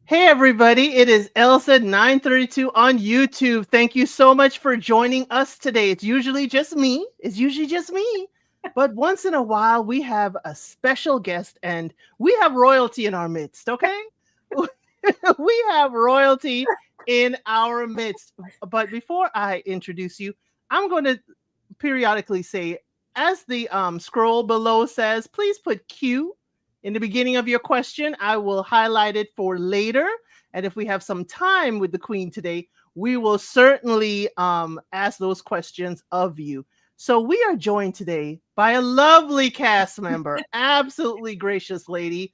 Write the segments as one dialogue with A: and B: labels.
A: Hey everybody, it is ElCid932 on YouTube. Thank you so much for joining us today. It's usually just me. But once in a while we have a special guest and we have royalty in our midst, okay? We have royalty in our midst. But before I introduce you, I'm going to periodically say, as the scroll below says, please put Q in the beginning of your question. I will highlight it for later. And if we have some time with the Queen today, we will certainly ask those questions of you. So we are joined today by a lovely cast member, absolutely gracious lady,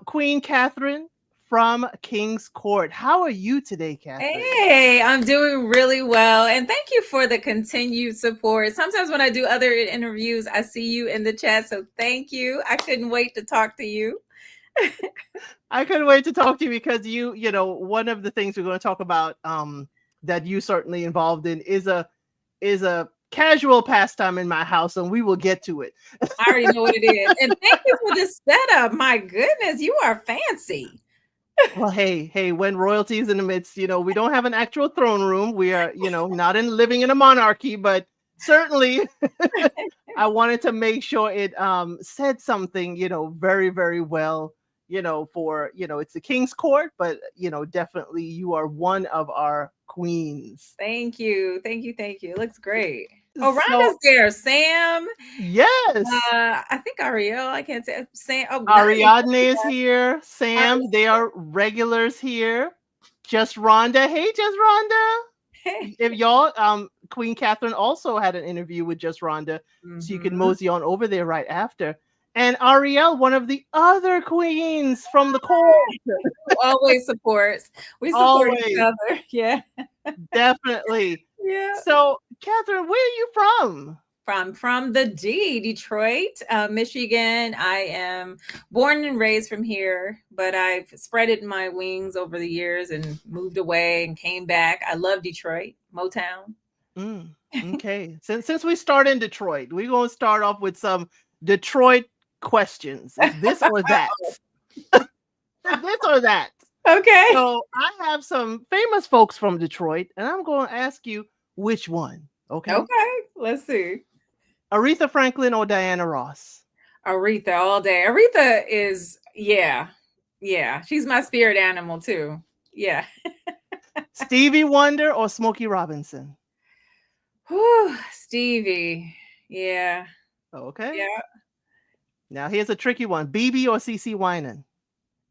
A: Queen Catherine from King's Court. How are you today, Catherine?
B: Hey, I'm doing really well. And thank you for the continued support. Sometimes when I do other interviews, I see you in the chat. So thank you. I couldn't wait to talk to you.
A: I couldn't wait to talk to you because one of the things we're going to talk about that you certainly involved in is a casual pastime in my house, and we will get to it.
B: I already know what it is. And thank you for this setup. My goodness, you are fancy.
A: Well, hey, when royalty is in the midst, we don't have an actual throne room. We are, not living in a monarchy, but certainly I wanted to make sure it said something, very, very well, for, it's the King's Court, but, definitely you are one of our queens.
B: Thank you. Thank you. Thank you. It looks great. Oh,
A: So,
B: Rhonda's there. Sam.
A: yes.
B: I think Ariel. I can't say Sam. Oh,
A: Ariadne is here.
B: Nadia.
A: Sam, they are regulars here. Just Rhonda. Hey, Just Rhonda. If y'all, Queen Catherine also had an interview with Just Rhonda, so you can mosey on over there right after. And Ariel, one of the other queens from the court.
B: Always supports. We support each
A: Always,
B: other. Yeah.
A: definitely.
B: Yeah.
A: So, Catherine, where are you from?
B: From the Detroit, Michigan. I am born and raised from here, but I've spreaded my wings over the years and moved away and came back. I love Detroit, Motown.
A: Mm, okay. Since we start in Detroit, we're gonna start off with some Detroit questions. Is this or that? Is this or that?
B: Okay.
A: So I have some famous folks from Detroit, and I'm going to ask you which one. Okay.
B: Okay. Let's see.
A: Aretha Franklin or Diana Ross?
B: Aretha all day. Aretha is, yeah. Yeah. She's my spirit animal too. Yeah.
A: Stevie Wonder or Smokey Robinson?
B: Whew, Stevie. Yeah.
A: Okay.
B: Yeah.
A: Now here's a tricky one: BB or CC Winan?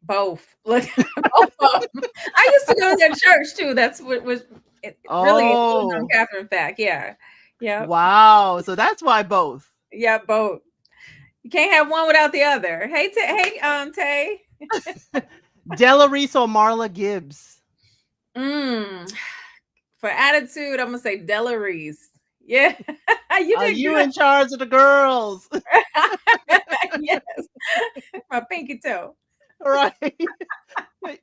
B: Both. Look, both of them. I used to go to their church too. That's what was really a little known
A: Oh,
B: Catherine fact. Yeah. Yeah.
A: wow. So that's why both.
B: Yeah, both. You can't have one without the other. Hey, Tay.
A: Della Reese or Marla Gibbs?
B: Mm. For attitude, I'm gonna say Della Reese. Yeah. You
A: Are
B: did
A: you
B: good.
A: in charge of the girls?
B: Yes. My pinky toe.
A: Right.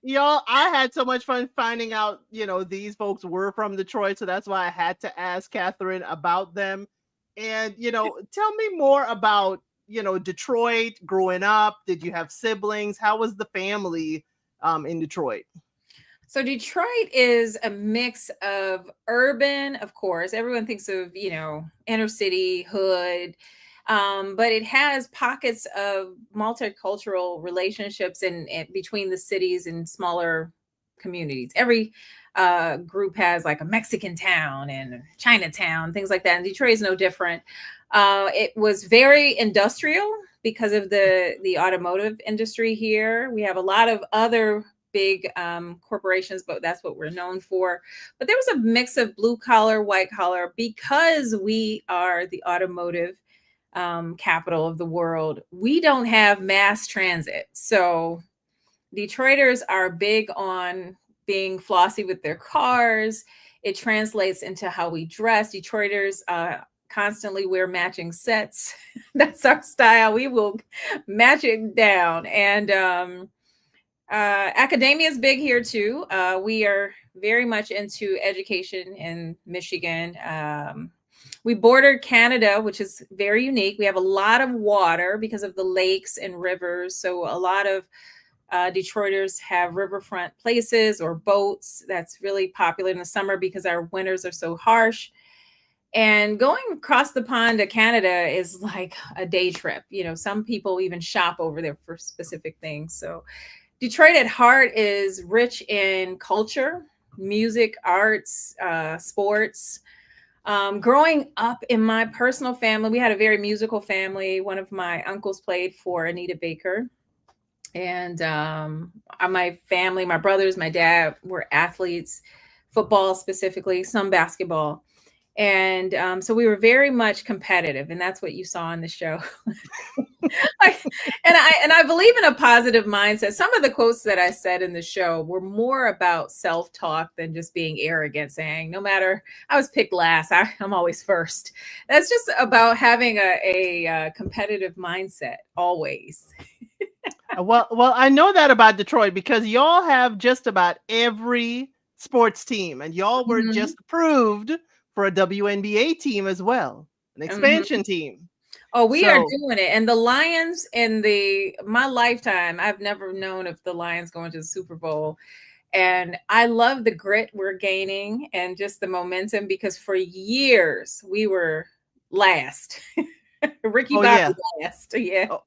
A: Y'all, I had so much fun finding out, these folks were from Detroit. So that's why I had to ask Catherine about them. And, tell me more about, Detroit growing up. Did you have siblings? How was the family in Detroit?
B: So Detroit is a mix of urban, of course. Everyone thinks of, inner city, hood, but it has pockets of multicultural relationships in between the cities and smaller communities. Every group has like a Mexican town and Chinatown, things like that. And Detroit is no different. It was very industrial because of the automotive industry here. We have a lot of other big corporations, but that's what we're known for. But there was a mix of blue collar, white collar, because we are the automotive capital of the world. We don't have mass transit. So Detroiters are big on being flossy with their cars. It translates into how we dress. Detroiters constantly wear matching sets. That's our style. We will match it down. And academia is big here too. We are very much into education in Michigan. We border Canada, which is very unique. We have a lot of water because of the lakes and rivers. So a lot of Detroiters have riverfront places or boats. That's really popular in the summer because our winters are so harsh. And going across the pond to Canada is like a day trip. Some people even shop over there for specific things. So Detroit at heart is rich in culture, music, arts, sports. Growing up in my personal family, we had a very musical family. One of my uncles played for Anita Baker. And my family, my brothers, my dad were athletes, football specifically, some basketball. And so we were very much competitive, and that's what you saw on the show. And I believe in a positive mindset. Some of the quotes that I said in the show were more about self-talk than just being arrogant, saying no matter I was picked last, I'm always first. That's just about having a competitive mindset always.
A: Well, I know that about Detroit because y'all have just about every sports team, and y'all were
B: Mhm.
A: just approved for a WNBA team as well, an expansion
B: Mhm.
A: team.
B: Oh, we are
A: So,
B: doing it. And the Lions in my lifetime, I've never known of the Lions going to the Super Bowl. And I love the grit we're gaining and just the momentum because for years we were last. Ricky
A: oh
B: Bobby
A: yeah,
B: last. Yeah.
A: oh,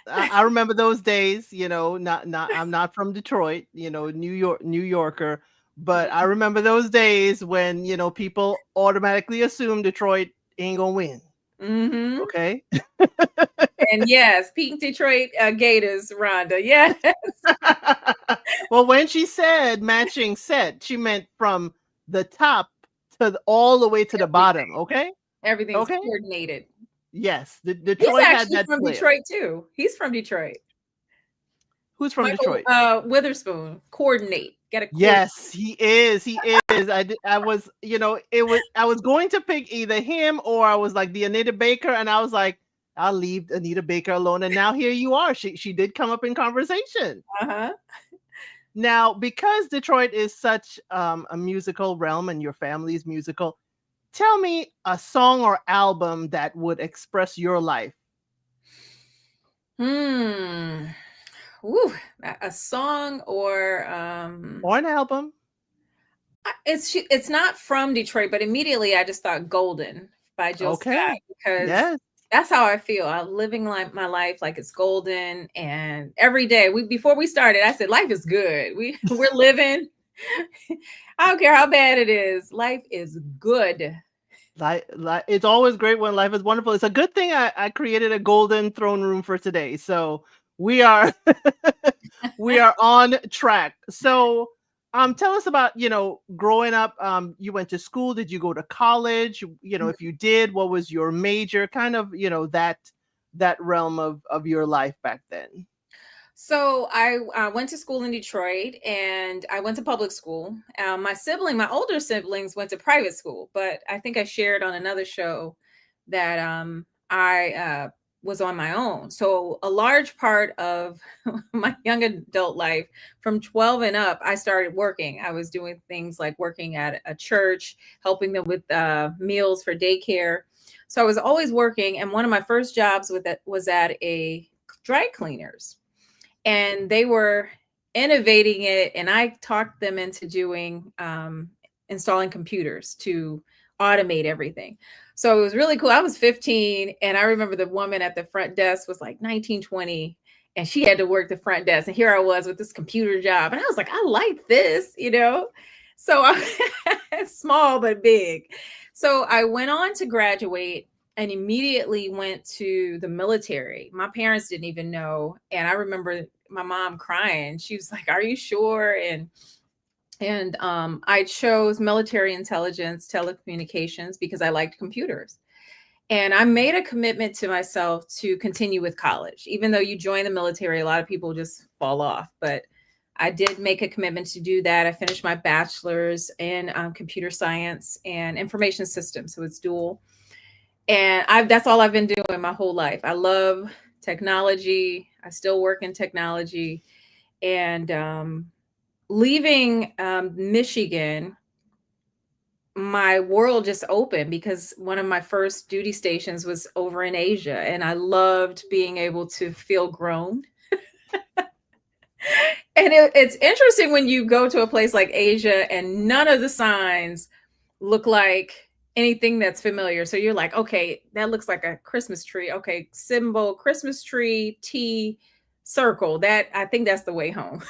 A: I remember those days. Not I'm not from Detroit. New Yorker, but I remember those days when people automatically assume Detroit ain't gonna win.
B: Mm-hmm.
A: Okay.
B: And yes, Pink Detroit Gators, Rhonda. Yes.
A: Well, when she said matching set, she meant from the top all the way to the bottom.
B: Everything.
A: Okay.
B: Everything's
A: Okay.
B: coordinated.
A: Yes.
B: He's
A: Detroit had
B: actually
A: that
B: from
A: flair.
B: Detroit too. He's from Detroit.
A: Who's from
B: Michael
A: Detroit?
B: Witherspoon. Coordinate. Got to coordinate.
A: Yes, he is. He is. I was, I was going to pick either him or I was like the Anita Baker, and I was like, I'll leave Anita Baker alone. And now here you are. She did come up in conversation.
B: Uh-huh.
A: Now, because Detroit is such a musical realm and your family's musical, tell me a song or album that would express your life.
B: Hmm. Ooh, a song or
A: Or an album.
B: it's not from Detroit, but immediately I just thought Golden by Jill Scott
A: Okay.
B: because
A: Yes.
B: that's how I feel. I'm living like my life like it's golden, and every day before we started, I said life is good. We're living. I don't care how bad it is. Life is good.
A: Like it's always great when life is wonderful. It's a good thing I created a golden throne room for today. So we are we are on track. So tell us about, growing up. You went to school, did you go to college? If you did, what was your major? Kind of, that realm of your life back then.
B: So I went to school in Detroit, and I went to public school. My older siblings went to private school, but I think I shared on another show that I was on my own. So a large part of my young adult life, from 12 and up, I started working. I was doing things like working at a church, helping them with meals for daycare. So I was always working, and one of my first jobs was at a dry cleaners, and they were innovating it, and I talked them into doing installing computers to automate everything. So it was really cool. I was 15, and I remember the woman at the front desk was like 19, 20, and she had to work the front desk, and here I was with this computer job, and I was like, I like this. So I small but big. So I went on to graduate and immediately went to the military. My parents didn't even know, and I remember my mom crying. She was like, "Are you sure?" And I chose military intelligence telecommunications because I liked computers. And I made a commitment to myself to continue with college. Even though you join the military, a lot of people just fall off, but I did make a commitment to do that. I finished my bachelor's in computer science and information systems, so it's dual. And that's all I've been doing my whole life. I love technology. I still work in technology. And leaving Michigan, my world just opened because one of my first duty stations was over in Asia, and I loved being able to feel grown. And it's interesting when you go to a place like Asia and none of the signs look like anything that's familiar. So you're like, okay, that looks like a Christmas tree. Okay, symbol, Christmas tree, T, circle. That I think that's the way home.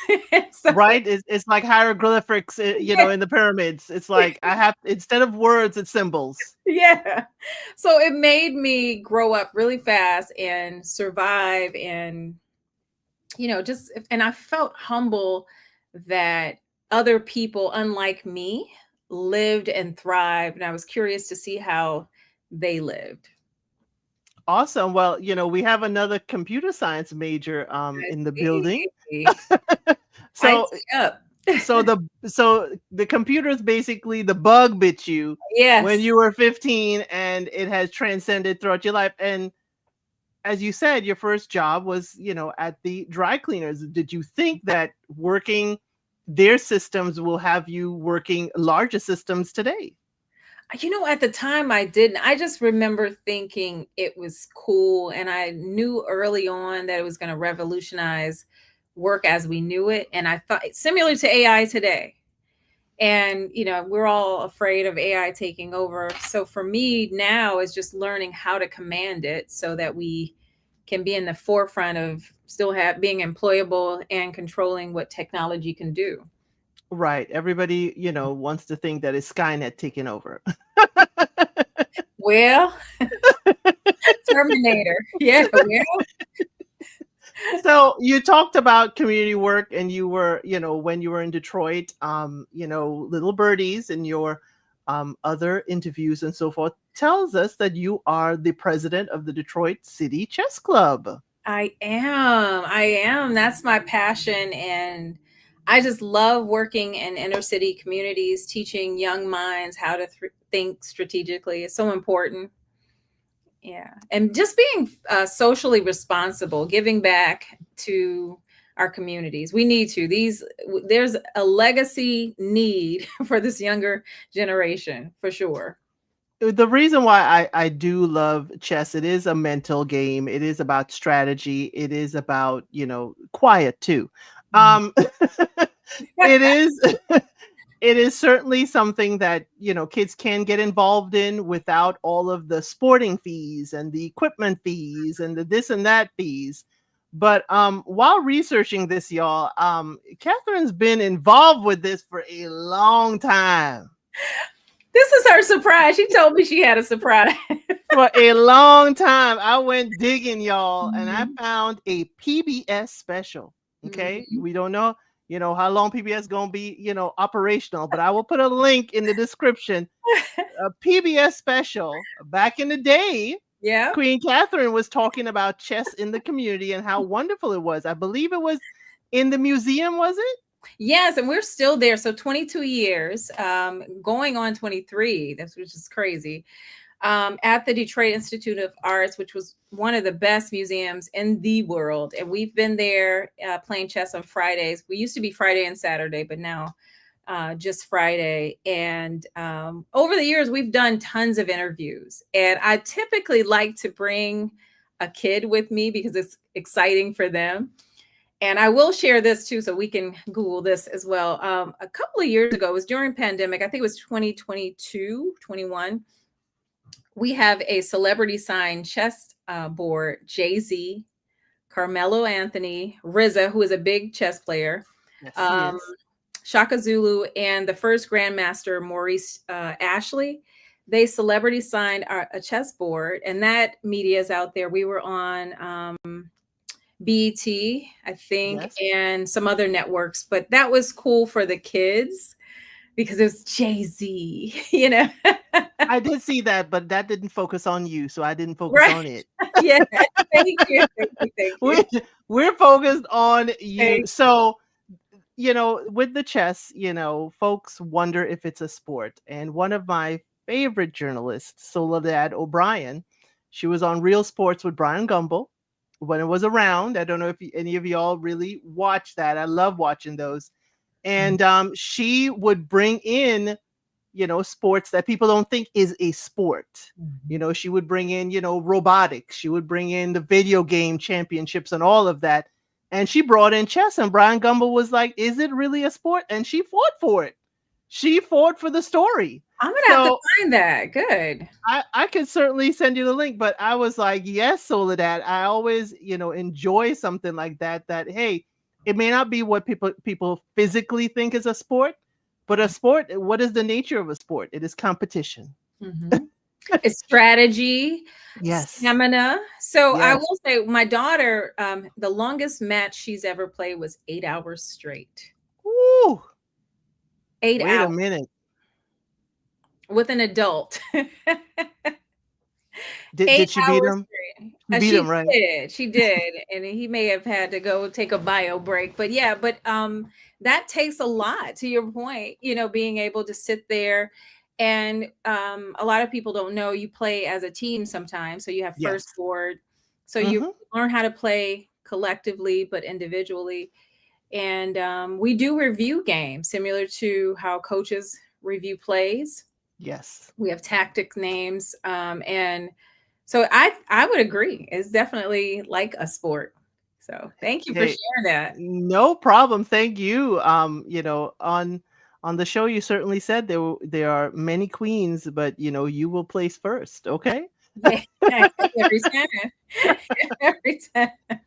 B: So,
A: Right? It's like hieroglyphics,
B: yeah,
A: in the pyramids. It's like I have, instead of words, it's symbols.
B: yeah. So it made me grow up really fast and survive and just and I felt humble that other people unlike me lived and thrived and I was curious to see how they lived.
A: Awesome. Well, we have another computer science major
B: I
A: in the building.
B: see. I
A: So
B: see up.
A: so the computer is basically the bug bit you when
B: Yes.
A: you were 15, and it has transcended throughout your life. And as you said, your first job was, at the dry cleaners. Did you think that working their systems will have you working larger systems today?
B: At the time I didn't. I just remember thinking it was cool and I knew early on that it was going to revolutionize work as we knew it and I thought similar to AI today. And we're all afraid of AI taking over. So for me now is just learning how to command it so that we can be in the forefront of still being employable and controlling what technology can do.
A: Right. Everybody, wants to think that it's Skynet taking over.
B: Well, Terminator. Yeah, well,
A: So you talked about community work, and you were, when you were in Detroit, little birdies in your other interviews and so forth tells us that you are the president of the Detroit City Chess Club.
B: I am. I am. That's my passion. And I just love working in inner city communities, teaching young minds how to think strategically. It's so important. Yeah. And just being socially responsible, giving back to our communities. We need to. There's a legacy need for this younger generation for sure.
A: The reason why I do love chess, it is a mental game. It is about strategy. It is about, quiet too.
B: Mhm.
A: Um, it is it is certainly something that, kids can get involved in without all of the sporting fees and the equipment fees and the this and that fees. But while researching this, y'all, Catherine's been involved with this for a long time.
B: This is her surprise. She told me she had a surprise.
A: For a long time. I went digging, y'all, and I
B: Mhm.
A: found a PBS special. Okay.
B: Mhm.
A: We don't know, how long PBS gonna be, operational, but I will put a link in the description. A PBS special back in the day.
B: Yeah.
A: Queen Catherine was talking about chess in the community and how wonderful it was. I believe it was in the museum, was it?
B: Yes, and we're still there. So 22 years, going on 23. That's which is crazy. At the Detroit Institute of Arts, which was one of the best museums in the world. And we've been there playing chess on Fridays. We used to be Friday and Saturday, but now just Friday. And over the years, we've done tons of interviews. And I typically like to bring a kid with me because it's exciting for them. And I will share this too, so we can Google this as well. A couple of years ago, it was during pandemic. I think it was 2022, 21. We have a celebrity signed chess board, Jay-Z, Carmelo Anthony, RZA, who is a big chess player,
A: Yes, he
B: um,
A: is.
B: Shaka Zulu, and the first grandmaster, Maurice Ashley. They celebrity signed a chess board, and that media is out there. We were on BET, I think,
A: Yes.
B: and some other networks, but that was cool for the kids because it was Jay-Z,
A: I did see that, but that didn't focus on you, so I didn't focus
B: Right.
A: on it.
B: Yeah. Thank you. Thank you. Thank you.
A: we we're focused on you.
B: Thank
A: So, with the chess, folks wonder if it's a sport. And one of my favorite journalists, Soledad O'Brien, she was on Real Sports with Brian Gumble when it was around. I don't know if any of y'all really watch that. I love watching those.
B: you.
A: And she would bring in, sports that people don't think is a sport.
B: Mhm.
A: She would bring in, robotics. She would bring in the video game championships and all of that. and she brought in chess, and Brian Gumble was like, "Is it really a sport?" And she fought for it. She fought for the story.
B: I'm gonna have to
A: So
B: find that. Good.
A: I could certainly send you the link, but I was like, yes, Soledad. I always, enjoy something like that. That hey, it may not be what people physically think is a sport, but a sport. What is the nature of a sport? It is competition.
B: Mhm. It's strategy,
A: Yes.
B: stamina. So I
A: Yes.
B: will say, my daughter, the longest match she's ever played was 8 hours straight.
A: Woo.
B: 8 hours
A: Wait a minute.
B: with an adult.
A: Did
B: eight
A: she beat
B: hours
A: him?
B: straight.
A: She beat
B: She
A: him, right?
B: did. She did. And he may have had to go take a bio break. But yeah, that takes a lot, to your point, being able to sit there. And a lot of people don't know you play as a team sometimes. So you have
A: Yes.
B: first board. So you
A: Mm-hmm.
B: learn how to play collectively, but individually. And we do review games similar to how coaches review plays.
A: Yes.
B: We have tactic names. And so I would agree. It's definitely like a sport. So thank you for
A: Hey,
B: sharing that.
A: no problem. Thank you. On the show, you certainly said there are many queens, but you will place first. Okay.
B: Yeah, every time. Every time.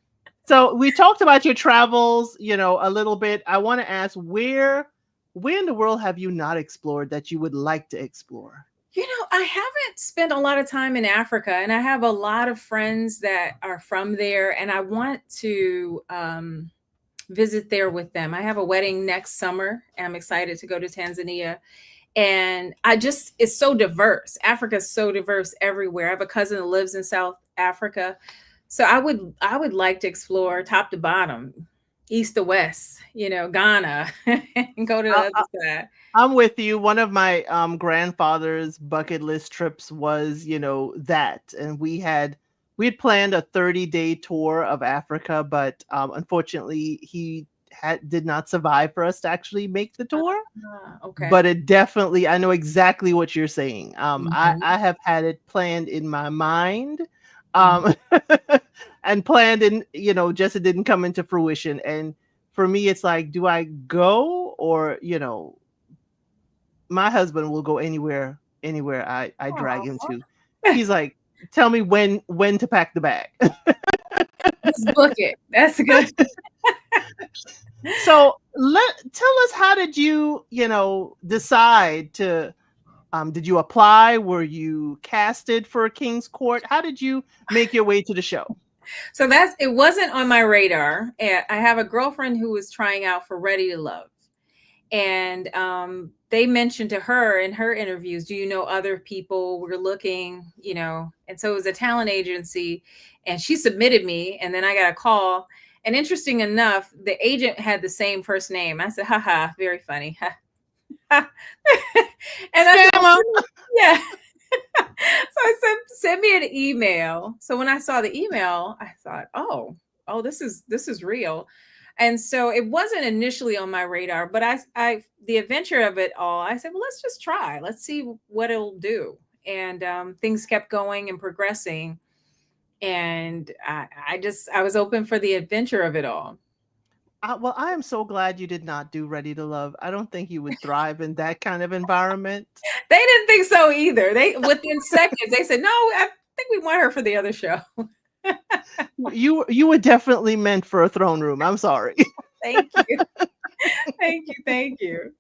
A: So we talked about your travels, a little bit. I want to ask where in the world have you not explored that you would like to explore?
B: I haven't spent a lot of time in Africa, and I have a lot of friends that are from there, and I want to visit there with them. I have a wedding next summer, and I'm excited to go to Tanzania. And it's so diverse. Africa is so diverse everywhere. I have a cousin that lives in South Africa. So I would like to explore top to bottom, east to west, Ghana, and go to the
A: I,
B: other
A: I,
B: side.
A: I'm with you. One of my grandfather's bucket list trips was, that, and we had planned a 30-day tour of Africa, but unfortunately did not survive for us to actually make the tour.
B: Okay.
A: But it definitely, I know exactly what you're saying. I
B: Mhm,
A: I have had it planned in my mind,
B: mhm.
A: um, and planned, and just it didn't come into fruition. And for me, it's like, do I go, or my husband will go anywhere I drag him
B: Aw.
A: to. He's like, tell me when to pack the bag.
B: Just book it. That's good.
A: So tell us, how did you decide to did you apply? Were you casted for King's Court? How did you make your way to the show?
B: So it wasn't on my radar. And I have a girlfriend who was trying out for Ready to Love. And they mentioned to her in her interviews, do you know other people? We're looking, and so it was a talent agency, and she submitted me, and then I got a call. And interesting enough, the agent had the same first name. I said, haha, very funny. And I said,
A: Scammer.
B: yeah. So I said, send me an email. So when I saw the email, I thought, oh, this is real. And so it wasn't initially on my radar, but the adventure of it all, I said, well, let's just try. Let's see what it'll do. And things kept going and progressing. And I was open for the adventure of it all.
A: Well, I am so glad you did not do Ready to Love. I don't think you would thrive in that kind of environment.
B: They didn't think so either. They within seconds they said, no, I think we want her for the other show.
A: You were definitely meant for a throne room. I'm sorry.
B: Thank you. Thank you. Thank you.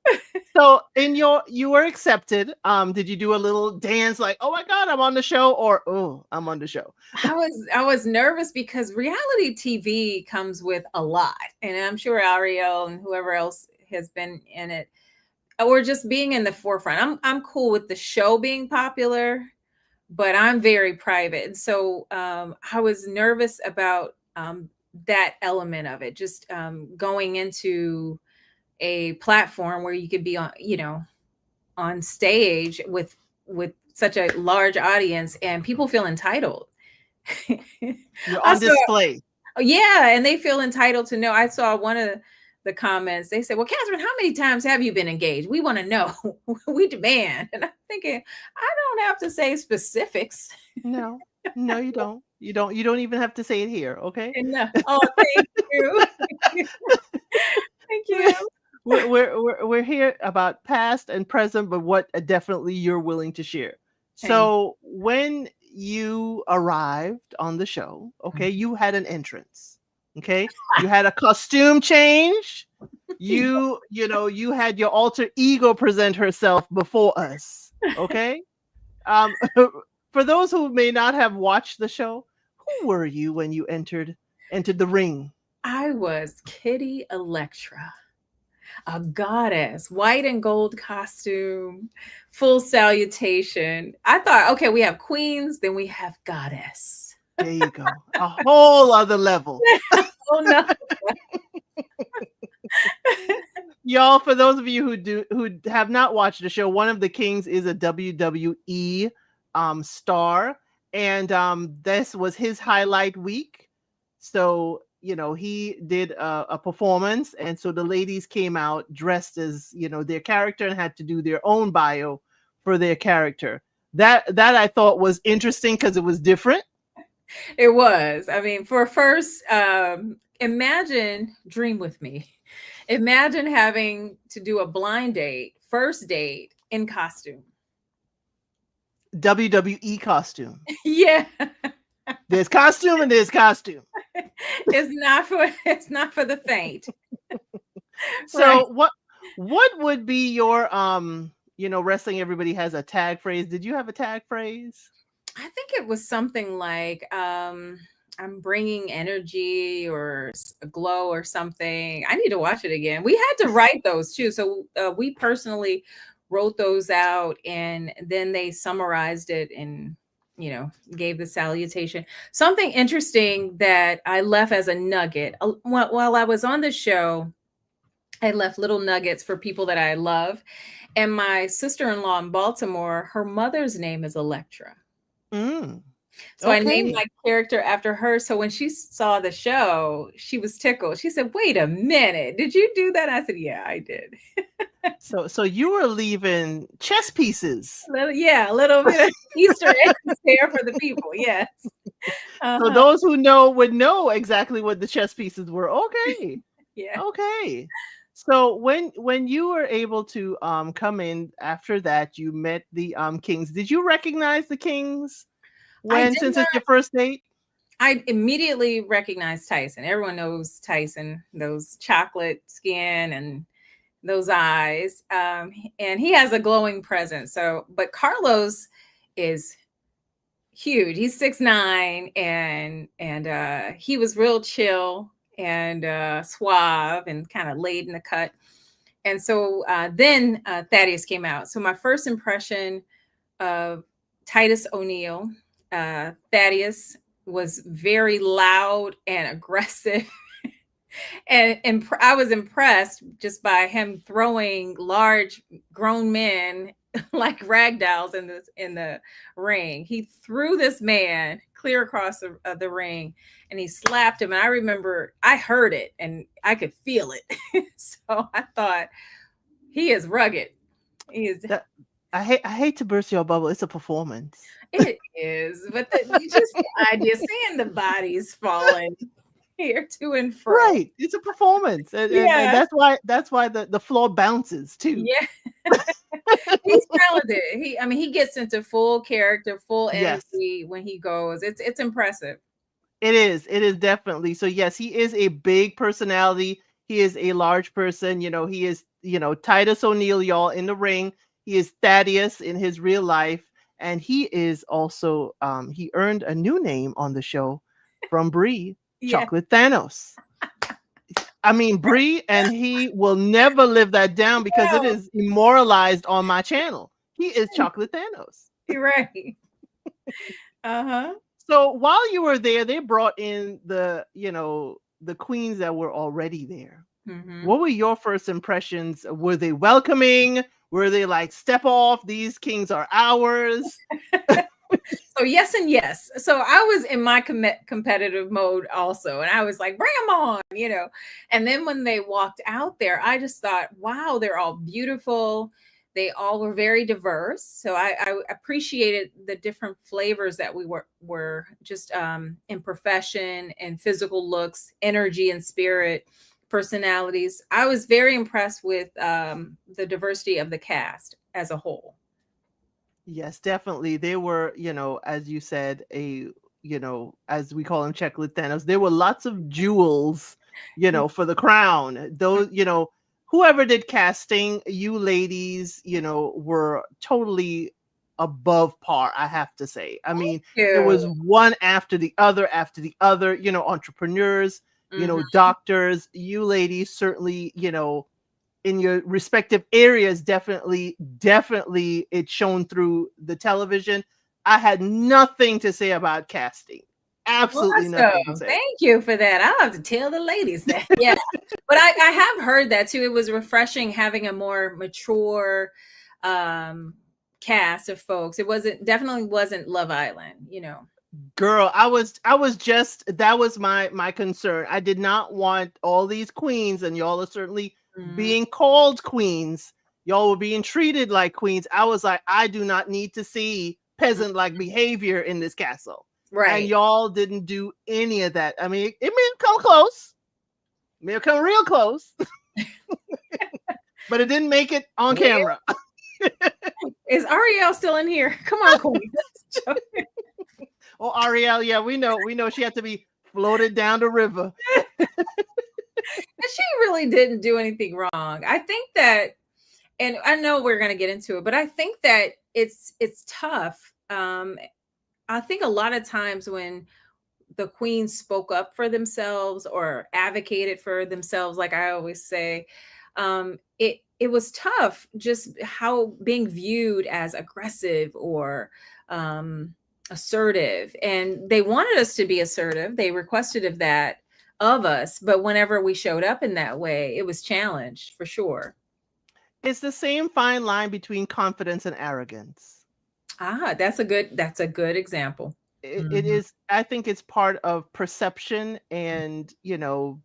A: So you were accepted. Did you do a little dance like, oh my God, I'm on the show, or oh, I'm on the show?
B: I was nervous because reality TV comes with a lot. And I'm sure Ariel and whoever else has been in it, or just being in the forefront. I'm cool with the show being popular, but I'm very private. And so I was nervous about that element of it, just going into a platform where you could be on stage with such a large audience and people feel entitled.
A: You're
B: I
A: on
B: saw,
A: display.
B: yeah, and they feel entitled to know. I saw one of the comments. They said, "Well, Catherine, how many times have you been engaged? We want to know. We demand." And I'm thinking, I don't have to say specifics.
A: No, no, you don't. You don't even have to say it here, okay?
B: Enough. Oh, thank you. Thank
A: we're,
B: you.
A: we're here about past and present, but what definitely you're willing to share.
B: Thank
A: So when you arrived on the show,
B: you.
A: okay, you had an entrance. Okay, you had a costume change. You had your alter ego present herself before us. Okay, um, for those who may not have watched the show, who were you when you entered the ring?
B: I was Kitty Electra, a goddess, white and gold costume, full salutation. I thought, okay, we have queens, then we have goddess.
A: There you go. A whole other level.
B: Oh no.
A: Y'all, for those of you who have not watched the show, one of the kings is a WWE star, and this was his highlight week. So he did a performance, and so the ladies came out dressed as their character and had to do their own bio for their character. That I thought was interesting because it was different.
B: It was. I mean, for first, imagine, dream with me. Imagine having to do a blind date, first date in costume.
A: WWE costume.
B: Yeah.
A: There's costume and there's costume.
B: It's not for the faint.
A: So
B: Right.
A: what would be your wrestling everybody has a tag phrase. Did you have a tag phrase?
B: I think it was something like I'm bringing energy or a glow or something. I need to watch it again. We had to write those too. So we personally wrote those out and then they summarized it and gave the salutation. Something interesting that I left as a nugget while I was on the show, I left little nuggets for people that I love. And my sister-in-law in Baltimore, her mother's name is Electra.
A: Mm,
B: So I named
A: okay.
B: my character after her. So when she saw the show, she was tickled. She said, "Wait a minute, did you do that?" I said, "Yeah, I did."
A: So you were leaving chess pieces.
B: Yeah, a little bit of Easter eggs there for the people. Yes.
A: So
B: Uh-huh.
A: those who know would know exactly what the chess pieces were. Okay.
B: Yeah.
A: Okay. So when you were able to come in after that, you met the kings. Did you recognize the kings
B: I
A: when
B: did
A: since it's
B: not.
A: your first date?
B: I immediately recognized Tyson. Everyone knows Tyson, those chocolate skin and those eyes. And he has a glowing presence. So, but Carlos is huge. He's 6'9", and he was real chill and suave and kind of laid in the cut. And so then Thaddeus came out. So my first impression of Titus O'Neil, Thaddeus was very loud and aggressive. And I was impressed just by him throwing large grown men like rag dolls in the ring. He threw this man clear across the ring, and he slapped him. And I remember I heard it and I could feel it. So I thought he is rugged. He is.
A: That I hate to burst your bubble. It's a performance.
B: It is, but just the idea, seeing the bodies falling here to and fro.
A: Right. It's a performance. And
B: Yeah,
A: that's why the floor bounces too.
B: yeah. He's talented. I mean, he gets into full character, full
A: Yes.
B: energy when he goes. It's impressive.
A: It is. It is definitely. So yes, he is a big personality. He is a large person. He is, Titus O'Neil, y'all, in the ring. He is Thaddeus in his real life. And he is also he earned a new name on the show from Bree,
B: Yeah.
A: Chocolate Thanos. I mean Bree, and he will never live that down because it
B: No,
A: is immortalized on my channel. He is Chocolate Thanos.
B: you're right. Uh-huh.
A: So while you were there, they brought in the queens that were already there.
B: Hmm.
A: What were your first impressions? Were they welcoming? Were they like, step off, these kings are ours?
B: So yes and yes. So I was in my competitive mode also, and I was like, "Bring them on." And then when they walked out there, I just thought, "Wow, they're all beautiful. They all were very diverse. So I appreciated the different flavors that we were just in profession and physical looks, energy and spirit, personalities. I was very impressed with the diversity of the cast as a whole.
A: Yes, definitely. They were, as you said, as we call them, Checklet Thanos. There were lots of jewels, for the crown. Those, whoever did casting, you ladies, were totally above par, I have to say. I mean, it
B: You.
A: was one after the other, entrepreneurs,
B: Mhm.
A: doctors. You ladies certainly, in your respective areas, definitely it shone through the television. I had nothing to say about casting, absolutely nothing to
B: Awesome.
A: say.
B: Thank you for that. I'll have to tell the ladies that. Yeah. But I have heard that too. It was refreshing having a more mature um cast of folks. It wasn't definitely wasn't Love Island.
A: Girl, I was just, that was my concern. I did not want all these queens, and y'all are certainly
B: Mm,
A: being called queens. Y'all were being treated like queens. I was like, I do not need to see
B: mm,
A: peasant like behavior in this castle. And
B: right.
A: y'all didn't do any of that. I mean, it may have come close. It may have come real close, but it didn't make it on
B: Well,
A: camera.
B: is Ariel still in here? Come on, Queen. And
A: Oh, Ariel, yeah, we know she had to be floated down the river.
B: she really didn't do anything wrong. I think that, and I know we're gonna get into it, but I think that it's tough. I think a lot of times when the queens spoke up for themselves or advocated for themselves, like I always say, it was tough just how being viewed as aggressive or um, assertive, and they wanted us to be assertive. They requested of us, but whenever we showed up in that way, it was challenged for sure.
A: It's the same fine line between confidence and arrogance.
B: That's a good example.
A: It
B: Mhm.
A: is, I think it's part of perception, and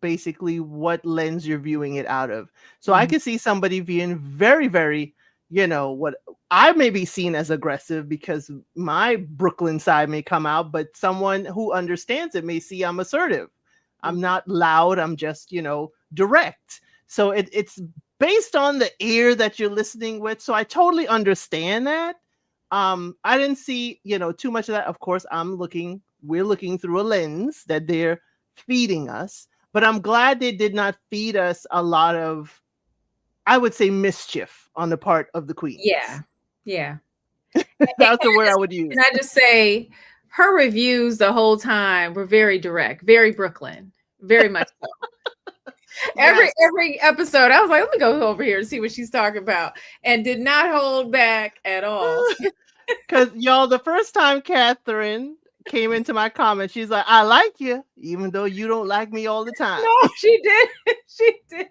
A: basically what lens you're viewing it out of. So I
B: Mhm.
A: could see somebody being very, very, what I may be seen as aggressive because my Brooklyn side may come out, but someone who understands it may see I'm assertive. I'm
B: Mhm.
A: not loud, I'm just, direct. So it's based on the ear that you're listening with. So I totally understand that. I didn't see, too much of that. Of course, we're looking through a lens that they're feeding us, but I'm glad they did not feed us a lot of, I would say, mischief on the part of the queens.
B: Yeah, yeah.
A: That's the word I would use.
B: Can I just say her reviews the whole time were very direct, very Brooklyn, very much so. Every
A: Yes,
B: every episode, I was like, let me go over here and see what she's talking about, and did not hold back at all.
A: because y'all, the first time Catherine came into my comment, she's like, I like you, even though you don't like me all the time.
B: No, she did. She did.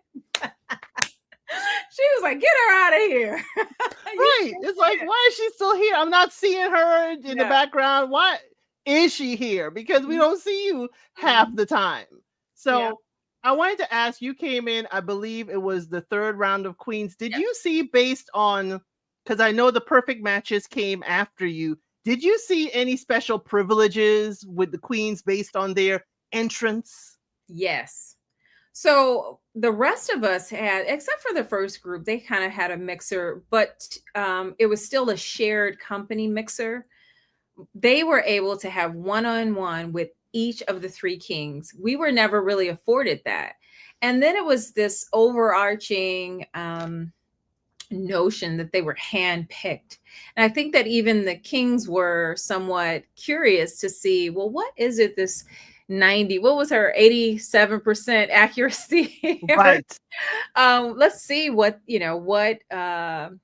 B: She was like, get her out of here. You
A: Right.
B: sure
A: It's like,
B: did.
A: why is she still here? I'm not seeing her in the
B: Yeah.
A: background. Why is she here? Because we
B: Mhm.
A: don't see you half
B: Mhm.
A: the time.
B: Yeah.
A: So I wanted to ask, you came in, I believe it was the third round of Queens. Did
B: Yeah.
A: you see, based on, because I know the perfect matches came after you, did you see any special privileges with the Queens based on their entrance?
B: Yes. So the rest of us had, except for the first group, they kind of had a mixer, but it was still a shared company mixer. They were able to have one-on-one with each of the three kings. We were never really afforded that. And then it was this overarching notion that they were handpicked. And I think that even the kings were somewhat curious to see, well, what is it this 90, what was her 87% accuracy?
A: Right.
B: Let's see what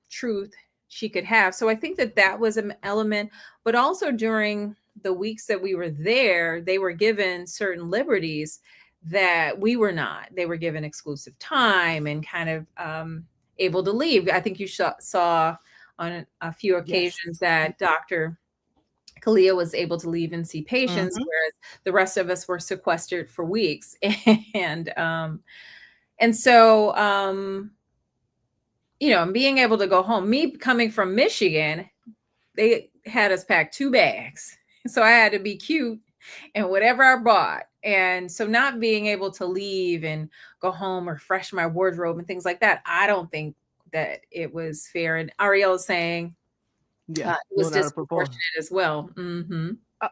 B: truth she could have. So I think that that was an element, but also during the weeks that we were there, they were given certain liberties that we were not. They were given exclusive time and kind of able to leave. I think you saw on a few
A: Yes.
B: occasions that Dr. Kalia was able to leave and see patients,
A: Mhm.
B: whereas the rest of us were sequestered for weeks. And and so and being able to go home. Me coming from Michigan, they had us pack 2 bags. So I had to be cute and whatever I bought. And so not being able to leave and go home or refresh my wardrobe and things like that, I don't think that it was fair. And Ariel is saying
A: Yeah,
B: it was
A: not a performance.
B: disproportionate as well. Mm-hmm.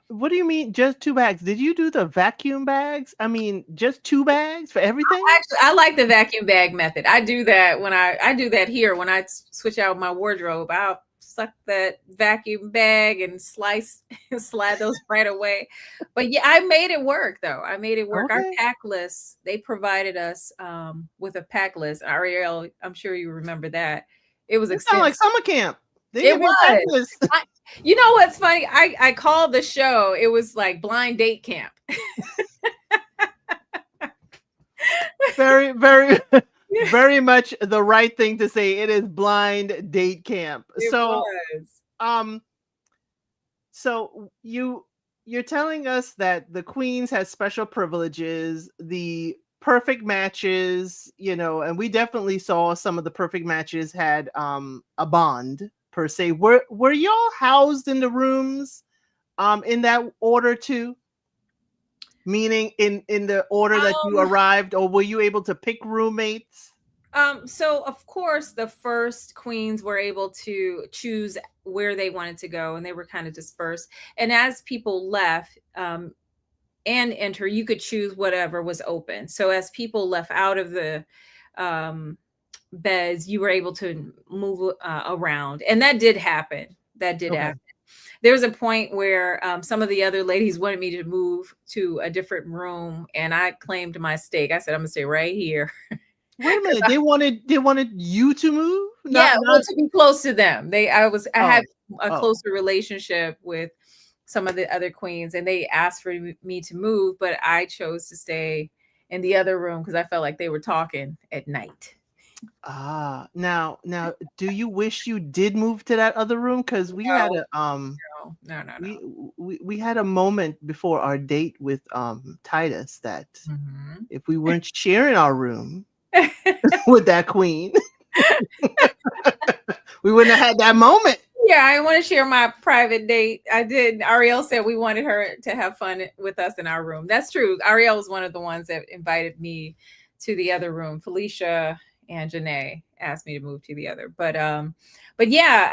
A: What do you mean just 2 bags? Did you do the vacuum bags? I mean, just 2 bags for everything?
B: Actually, I like the vacuum bag method. I do that when I do that here when I switch out my wardrobe. I'll suck that vacuum bag and slide those right away. But yeah, I made it work though. I made it work. Our
A: Okay.
B: pack list, they provided us with a pack list. Ariel, I'm sure you remember that. It was
A: It sounds like
B: extensive.
A: summer camp. They
B: It
A: give you a pack
B: was.
A: list.
B: You know what's funny? I called the show. It was like blind date camp.
A: Very, very, very much the right thing to say. It is blind date camp.
B: It
A: So,
B: was.
A: so you're telling us that the queens had special privileges, the perfect matches, and we definitely saw some of the perfect matches had a bond per se. Were y'all housed in the rooms in that order too? Meaning in the order that you arrived, or were you able to pick roommates?
B: So of course the first queens were able to choose where they wanted to go and they were kind of dispersed. And as people left and enter, you could choose whatever was open. So as people left out of the beds, you were able to move around. And that did happen. That did happen. There was a point where some of the other ladies wanted me to move to a different room, and I claimed my stake. I said, I'm gonna stay right here.
A: Wait a minute. They wanted you to move?
B: Well, to be close to them. I had a
A: Oh.
B: closer relationship with some of the other queens, and they asked for me to move, but I chose to stay in the other room because I felt like they were talking at night.
A: Now, do you wish you did move to that other room? Because we had a
B: No.
A: we had a moment before our date with Titus that if we weren't sharing our room with that queen, we wouldn't have had that moment.
B: Yeah, I want to share my private date. I did. Ariel said we wanted her to have fun with us in our room. That's true. Ariel was one of the ones that invited me to the other room. Felicia and Janae asked me to move to the other. But yeah,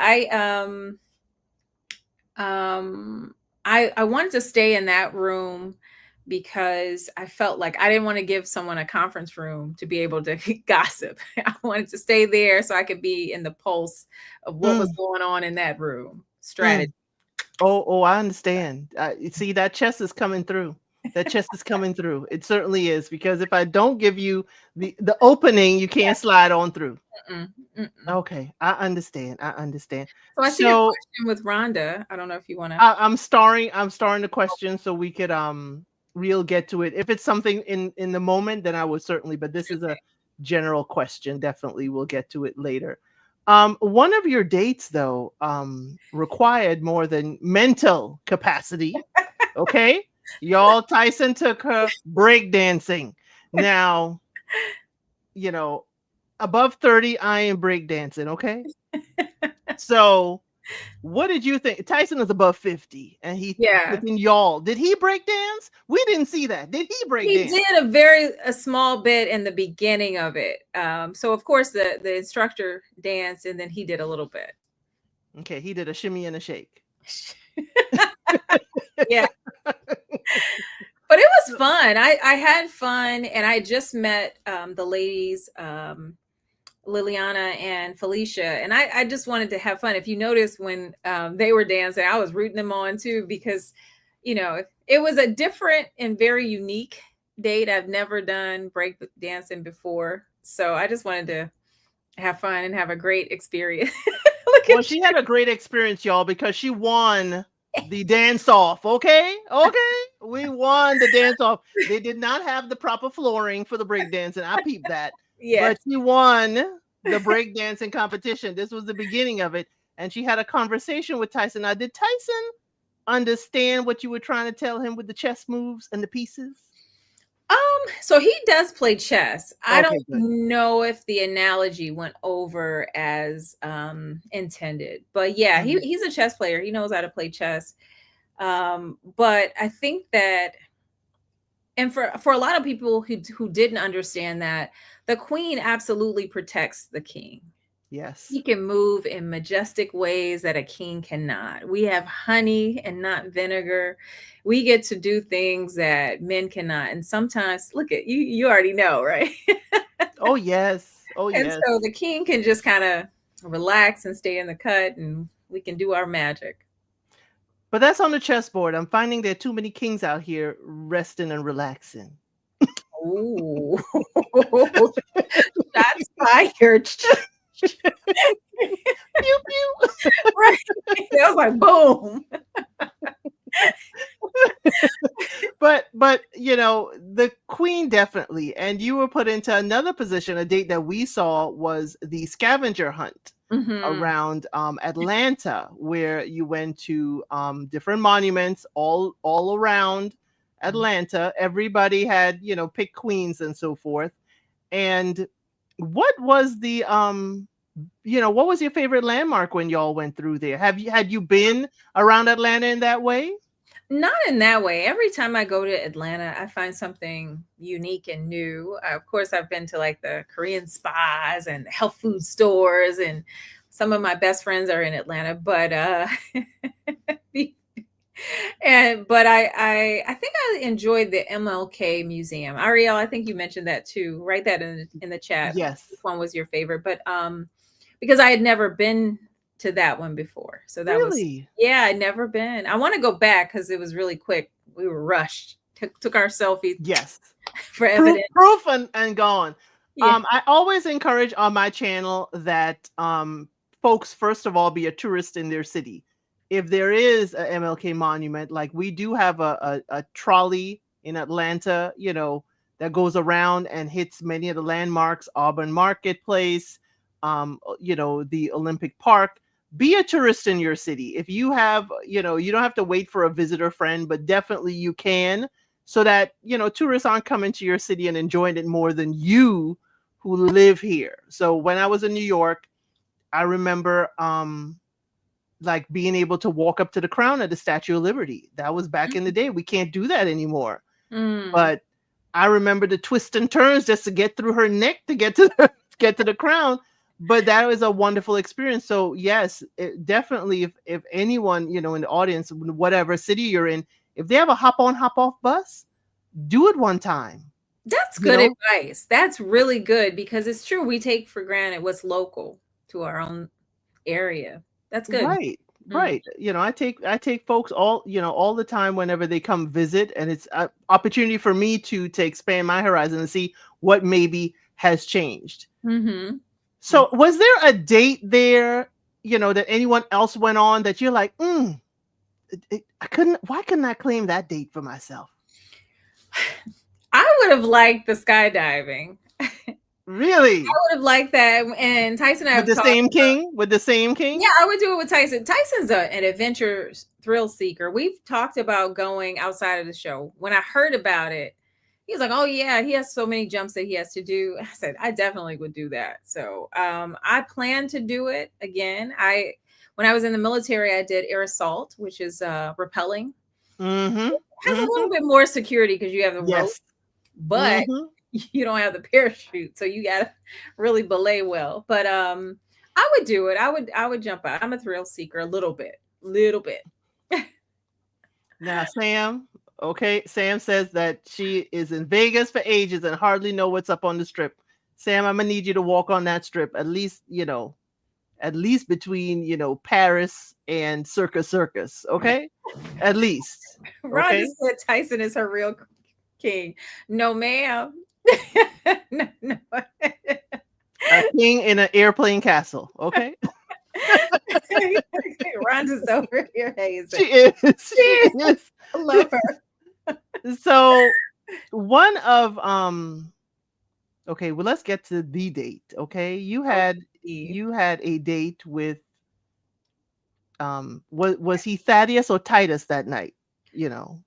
B: I wanted to stay in that room because I felt like I didn't want to give someone a conference room to be able to gossip. I wanted to stay there so I could be in the pulse of what was going on in that room. Strategy.
A: Oh, I understand. You see, that chest is coming through. That chest is coming through. It certainly is, because if I don't give you the opening, you can't slide on through. Okay, I understand.
B: So I see a question with Rhonda. I don't know if you want to.
A: I'm starring the question so we could real get to it. If it's something in the moment, then I would certainly. But this is a general question. Definitely, we'll get to it later. One of your dates though required more than mental capacity. Okay, y'all. Tyson took her breakdancing. Now, above 30, I am breakdancing. Okay, so. What did you think? Tyson is above 50, and within y'all. Did he break dance? We didn't see that. Did he break dance?
B: He did a small bit in the beginning of it. So of course the instructor danced, and then he did a little bit.
A: Okay, he did a shimmy and a shake.
B: Yeah. But it was fun. I had fun, and I just met the ladies. Liliana and Felicia, and I just wanted to have fun. If you notice when they were dancing, I was rooting them on too, because it was a different and very unique date. I've never done break dancing before, so I just wanted to have fun and have a great experience.
A: Well, she had a great experience, y'all, because she won the dance off. Okay, we won the dance off. They did not have the proper flooring for the break dancing. I peeped that.
B: Yeah.
A: But she won the breakdancing competition. This was the beginning of it. And she had a conversation with Tyson. Now, did Tyson understand what you were trying to tell him with the chess moves and the pieces?
B: So he does play chess. I
A: Okay,
B: don't
A: good.
B: know if the analogy went over as intended, but yeah,
A: Mhm.
B: he's a chess player. He knows how to play chess. But I think that, and for a lot of people who didn't understand that, the queen absolutely protects the king.
A: Yes.
B: He can move in majestic ways that a king cannot. We have honey and not vinegar. We get to do things that men cannot. And sometimes, look at you, you already know, right?
A: Oh, yes. Oh,
B: And
A: yes.
B: so the king can just kind of relax and stay in the cut, and we can do our magic.
A: But that's on the chessboard. I'm finding there are too many kings out here resting and relaxing.
B: Ooh, shots fired.
A: Pew pew.
B: Right. That was like boom.
A: But the queen definitely, and you were put into another position. A date that we saw was the scavenger hunt
B: Hmm.
A: around Atlanta, where you went to different monuments all around Atlanta. Everybody had picked queens and so forth. And what was the what was your favorite landmark when y'all went through there? Had you been around Atlanta in that way?
B: Not in that way. Every time I go to Atlanta, I find something unique and new. Of course, I've been to like the Korean spas and health food stores, and some of my best friends are in Atlanta. But I think I enjoyed the MLK Museum. Ariel, I think you mentioned that too. Write that in the chat. Which
A: Yes.
B: one was your favorite? But because I had never been to that one before, so that was,
A: Really?
B: yeah, I'd never been. I want to go back because it was really quick. We were rushed. Took our selfies
A: Yes.
B: for
A: Proof,
B: evidence.
A: proof, and gone.
B: Yeah.
A: I always encourage on my channel that folks first of all be a tourist in their city. If there is a MLK monument, like we do have a trolley in Atlanta, that goes around and hits many of the landmarks, Auburn Marketplace, the Olympic Park. Be a tourist in your city. If you have, you don't have to wait for a visitor friend, but definitely you can, so that tourists aren't coming to your city and enjoying it more than you who live here. So when I was in New York, I remember like being able to walk up to the crown at the Statue of Liberty. That was back in the day. We can't do that anymore.
B: Mm.
A: But I remember the twists and turns just to get through her neck to get to the get to the crown. But that was a wonderful experience. So yes, definitely, if anyone in the audience, whatever city you're in, if they have a hop on hop off bus, do it one time.
B: That's
A: You
B: good
A: know,
B: advice. That's really good because it's true. We take for granted what's local to our own area. That's good.
A: right,
B: Mm.
A: right. I take folks all the time whenever they come visit, and it's an opportunity for me to expand my horizon and see what maybe has changed.
B: Mhm.
A: So, was there a date there, that anyone else went on that you're like, I couldn't. Why couldn't I claim that date for myself?
B: I would have liked the skydiving.
A: Really,
B: Would have liked that, and Tyson and I
A: with
B: have
A: the
B: talked.
A: same king? With the same
B: Yeah,
A: king?
B: I would do it with Tyson. Tyson's an adventure thrill seeker. We've talked about going outside of the show. When I heard about it, he was like, "Oh yeah, he has so many jumps that he has to do." I said, "I definitely would do that." So, I plan to do it again. When I was in the military, I did air assault, which is rappelling.
A: Mm-hmm.
B: Has a little
A: Mm-hmm.
B: bit more security because you have the rope,
A: Yes.
B: but
A: Mm-hmm.
B: you don't have the parachute, so you gotta really belay well. But I would do it. I would jump out. I'm a thrill seeker a little bit.
A: Now, Sam. Okay, Sam says that she is in Vegas for ages and hardly know what's up on the strip. Sam, I'm gonna need you to walk on that strip at least between Paris and Circus Circus. Okay, at least.
B: Rhonda
A: Okay,
B: said Tyson is her real king. No, ma'am. No, no.
A: a king in an airplane castle. Okay,
B: Rhonda's over here hazing.
A: she is.
B: She
A: She
B: is.
A: is.
B: I love her.
A: So one of okay, well, let's get to the date. Okay, you
B: Oh,
A: had
B: Eve.
A: you had a date with was he Thaddeus or Titus that night? you know.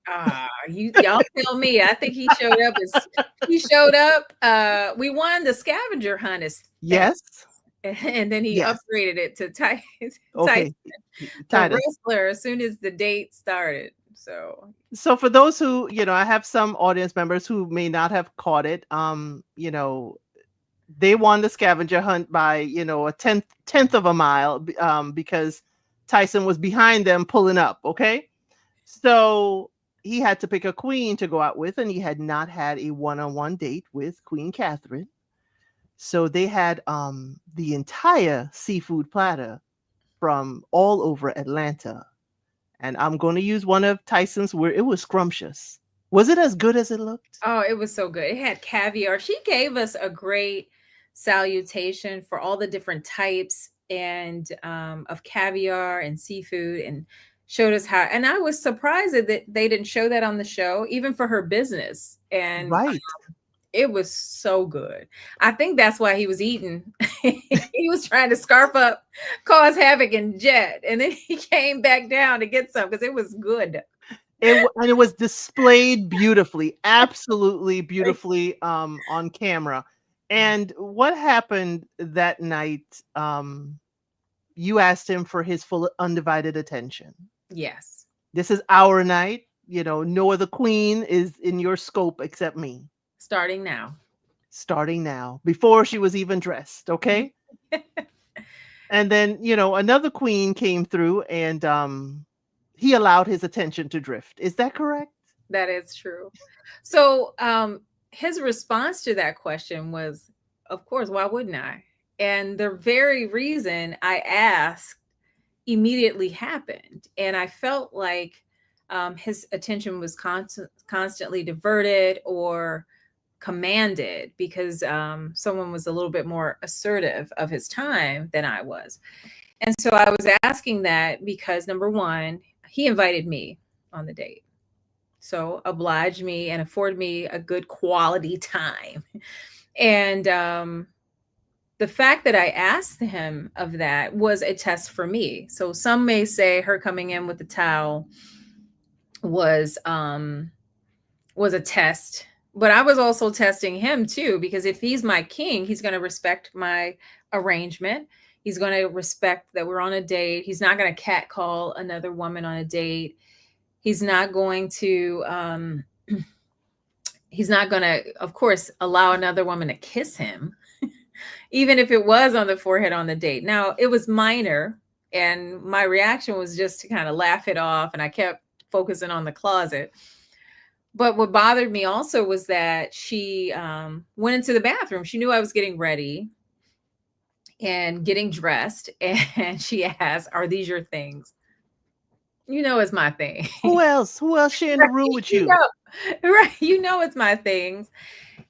B: Y'all tell me. I think he showed up. We won the scavenger hunt as theft,
A: Yes.
B: and then he
A: Yes.
B: upgraded it to Tyson,
A: Okay.
B: the
A: Titus.
B: wrestler, as soon as the date started. So
A: So for those who, I have some audience members who may not have caught it. They won the scavenger hunt by, a tenth of a mile, because Tyson was behind them pulling up. Okay. So he had to pick a queen to go out with, and he had not had a one-on-one date with Queen Catherine. So they had the entire seafood platter from all over Atlanta. And I'm going to use one of Tyson's where it was scrumptious. Was it as good as it looked?
B: oh, it was so good. It had caviar. She gave us a great salutation for all the different types and of caviar and seafood, and showed us how. And I was surprised that they didn't show that on the show, even for her business. And
A: Right.
B: it was so good. I think that's why he was eating. He was trying to scarf up, cause havoc and jet, and then he came back down to get some because it was good.
A: And it was displayed beautifully, absolutely beautifully, on camera. And what happened that night? You asked him for his full undivided attention.
B: Yes.
A: This is our night. No other queen is in your scope except me.
B: Starting now.
A: Starting now, before she was even dressed. Okay. And then, another queen came through, and he allowed his attention to drift. Is that correct?
B: That is true. So his response to that question was, of course, why wouldn't I? And the very reason I asked immediately happened. And I felt like his attention was constantly diverted or commanded because someone was a little bit more assertive of his time than I was. And so I was asking that because, number one, he invited me on the date. So oblige me and afford me a good quality time. And the fact that I asked him of that was a test for me. So some may say her coming in with the towel was a test, but I was also testing him too, because if he's my king, he's going to respect my arrangement. He's going to respect that we're on a date. He's not going to catcall another woman on a date. He's not going to of course, allow another woman to kiss him, even if it was on the forehead on the date. Now, it was minor, and my reaction was just to kind of laugh it off, and I kept focusing on the closet. But what bothered me also was that she went into the bathroom. She knew I was getting ready and getting dressed, and she asked, "Are these your things?" It's my thing.
A: Who else? Who else sharing the room with you?
B: Right. It's my things.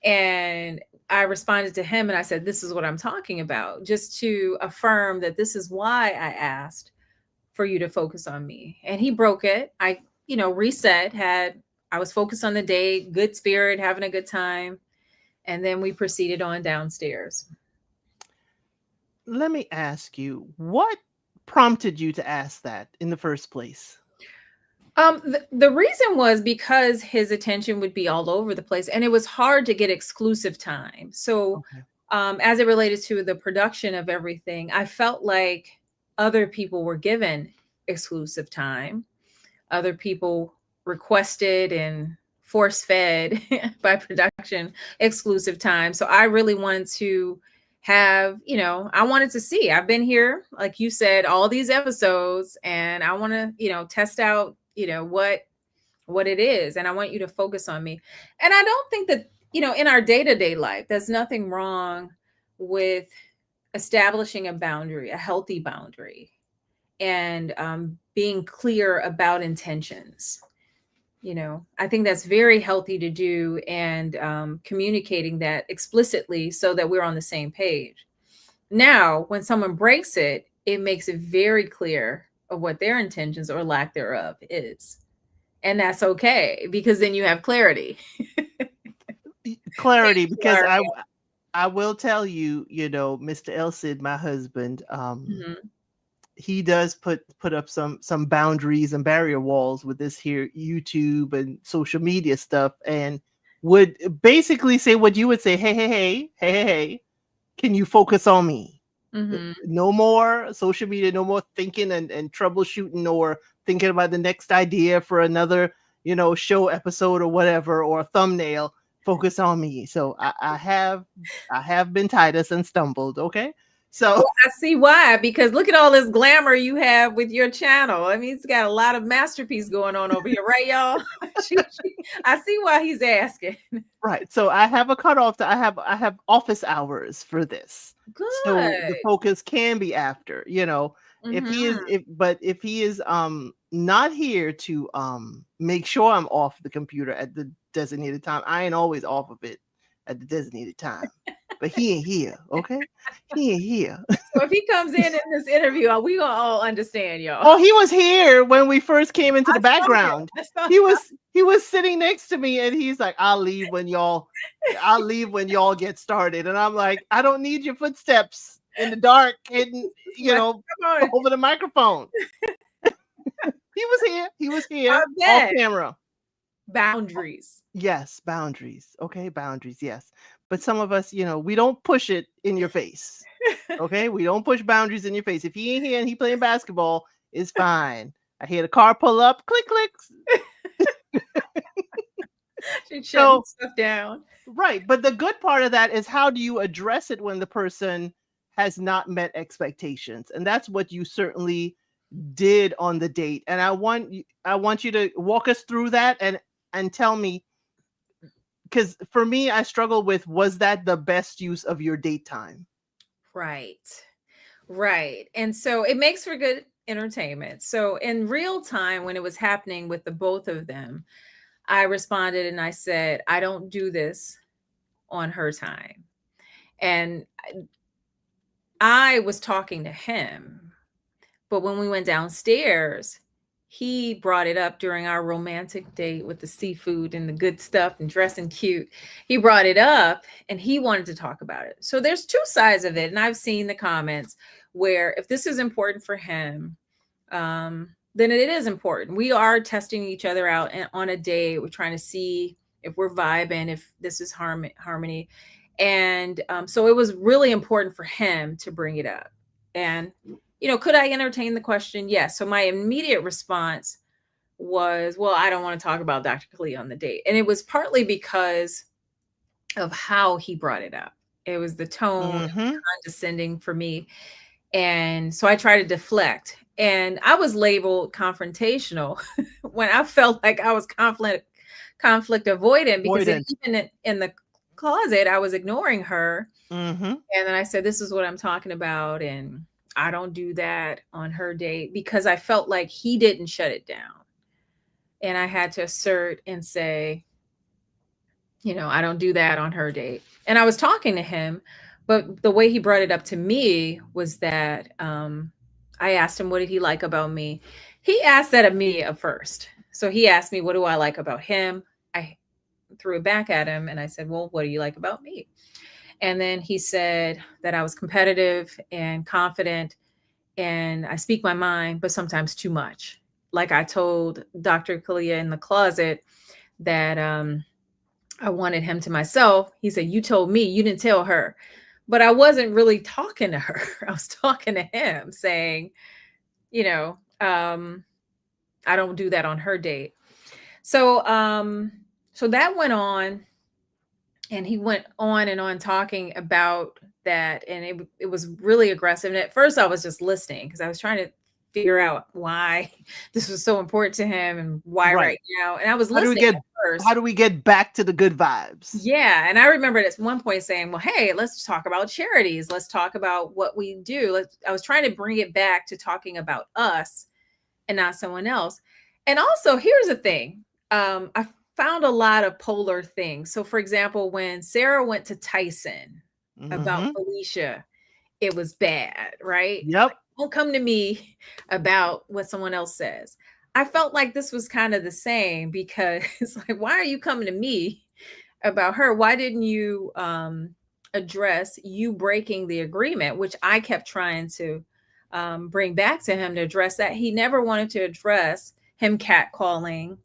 B: And I responded to him and I said, this is what I'm talking about, just to affirm that this is why I asked for you to focus on me. And he broke it. I, reset, I was focused on the date, good spirit, having a good time. And then we proceeded on downstairs.
A: Let me ask you, what prompted you to ask that in the first place?
B: The reason was because his attention would be all over the place, and it was hard to get exclusive time. So,
A: Okay.
B: as it related to the production of everything, I felt like other people were given exclusive time. Other people requested and force fed by production exclusive time. So I really wanted to have, I wanted to see. I've been here, like you said, all these episodes, and I want to, test out, what it is. And I want you to focus on me. And I don't think that, in our day-to-day life, there's nothing wrong with establishing a boundary, a healthy boundary, and being clear about intentions. I think that's very healthy to do, and communicating that explicitly so that we're on the same page. Now, when someone breaks it, it makes it very clear of what their intentions or lack thereof is. And that's okay, because then you have clarity.
A: Clarity, because I will tell you, Mr. ElCid, my husband,
B: Mhm.
A: he does put up some boundaries and barrier walls with this here YouTube and social media stuff, and would basically say what you would say, hey, can you focus on me?
B: Mm-hmm.
A: No more social media, no more thinking and troubleshooting or thinking about the next idea for another, show episode or whatever, or a thumbnail. Focus on me. So I have been Titus and stumbled. Okay. So
B: Well, I see why, because look at all this glamour you have with your channel. I mean, it's got a lot of masterpiece going on over here, right, y'all? I see why he's asking.
A: right. So I have a cutoff. I have office hours for this. So the
B: Good.
A: focus can be after, if he is
B: Mm-hmm.
A: if he is not here to make sure I'm off the computer at the designated time, I ain't always off of it at the designated time. But he ain't here, okay? He ain't here.
B: So if he comes in this interview, we gonna all understand, y'all.
A: Oh, he was here when we first came into the
B: I saw him.
A: background.
B: I saw
A: He was sitting next to me, and he's like, I'll leave when y'all get started. And I'm like, I don't need your footsteps in the dark hidden,
B: Come on.
A: over the microphone. He was here. He was here
B: I
A: off
B: bet.
A: camera.
B: Boundaries.
A: Yes, boundaries. Okay, boundaries. Yes. But some of us, we don't push it in your face. Okay, we don't push boundaries in your face. If he ain't here and he playing basketball, it's fine. I hear the car pull up, click, clicks.
B: She's shutting
A: So,
B: stuff down.
A: right. But the good part of that is, how do you address it when the person has not met expectations? And that's what you certainly did on the date. And I want you to walk us through that and tell me, because for me, I struggle with, was that the best use of your date time?
B: Right. Right. And so it makes for good entertainment. So in real time, when it was happening with the both of them, I responded and I said, I don't do this on her time. And I was talking to him, but when we went downstairs, he brought it up during our romantic date with the seafood and the good stuff and dressing cute. He brought it up and he wanted to talk about it. So there's two sides of it. And I've seen the comments where if this is important for him, then it is important. We are testing each other out and on a date. We're trying to see if we're vibing, if this is harmony. And so it was really important for him to bring it up. And could I entertain the question? Yes. So my immediate response was, well, I don't want to talk about Dr. Khalil on the date. And it was partly because of how he brought it up. It was the tone, condescending for me. And so I tried to deflect. And I was labeled confrontational when I felt like I was conflict avoidant, because even in the closet, I was ignoring her. And then I said, this is what I'm talking about. And I don't do that on her date, because I felt like he didn't shut it down. And I had to assert and say, I don't do that on her date. And I was talking to him, but the way he brought it up to me was that I asked him, what did he like about me? He asked that of me at first. So he asked me, what do I like about him? I threw it back at him and I said, well, what do you like about me? And then he said that I was competitive and confident and I speak my mind, but sometimes too much. Like I told Dr. Kalia in the closet that I wanted him to myself. He said, you told me, you didn't tell her. But I wasn't really talking to her. I was talking to him saying, I don't do that on her date. So so that went on. And he went on and on talking about that. And it was really aggressive. And at first I was just listening because I was trying to figure out why this was so important to him and why right now. And I was listening at first.
A: How do we get back to the good vibes?
B: Yeah. And I remember at one point saying, well, hey, let's talk about charities. Let's talk about what we do. I was trying to bring it back to talking about us and not someone else. And also, here's the thing. I found a lot of polar things. So for example, when Sarah went to Tyson about Felicia, it was bad, right?
A: Yep.
B: Like, don't come to me about what someone else says. I felt like this was kind of the same, because it's like, why are you coming to me about her? Why didn't you address you breaking the agreement, which I kept trying to bring back to him to address that. He never wanted to address him catcalling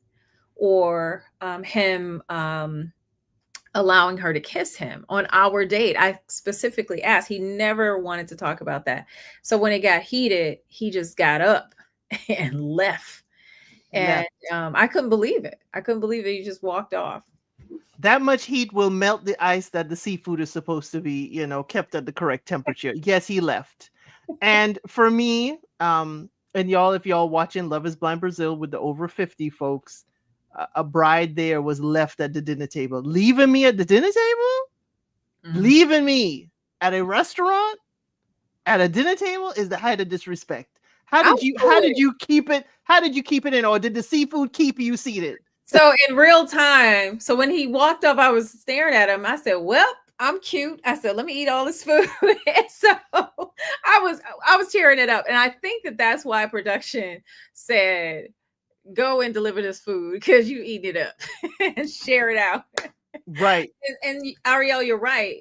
B: or him allowing her to kiss him on our date. I specifically asked. He never wanted to talk about that. So when it got heated, he just got up and left. And I couldn't believe it. I couldn't believe it. He just walked off.
A: That much heat will melt the ice that the seafood is supposed to be, kept at the correct temperature. Yes, he left. And for me, and y'all, if y'all watching Love is Blind Brazil with the over 50 folks, a bride there was left at the dinner table. Leaving me at the dinner table? Leaving me at a restaurant at a dinner table is the height of disrespect. How did you keep it? How did you keep it in? Or did the seafood keep you seated?
B: So in real time, so when he walked up, I was staring at him. I said, well, I'm cute. I said, let me eat all this food. And so I was tearing it up. And I think that's why production said, go and deliver this food because you eat it up and share it out.
A: Right.
B: And Ariel, you're right.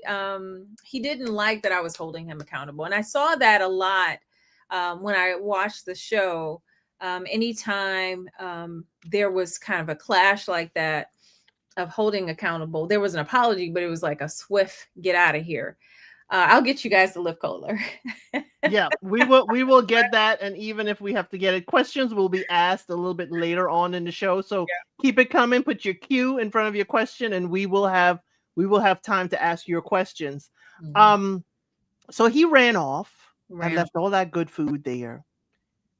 B: He didn't like that I was holding him accountable. And I saw that a lot when I watched the show. Anytime there was kind of a clash like that of holding accountable, there was an apology, but it was like a swift get out of here. I'll get you guys the lip color.
A: Yeah, we will get that. And even if we have to get it, questions will be asked a little bit later on in the show. So keep it coming. Put your cue in front of your question, and we will have time to ask your questions. So he ran off and left all that good food there.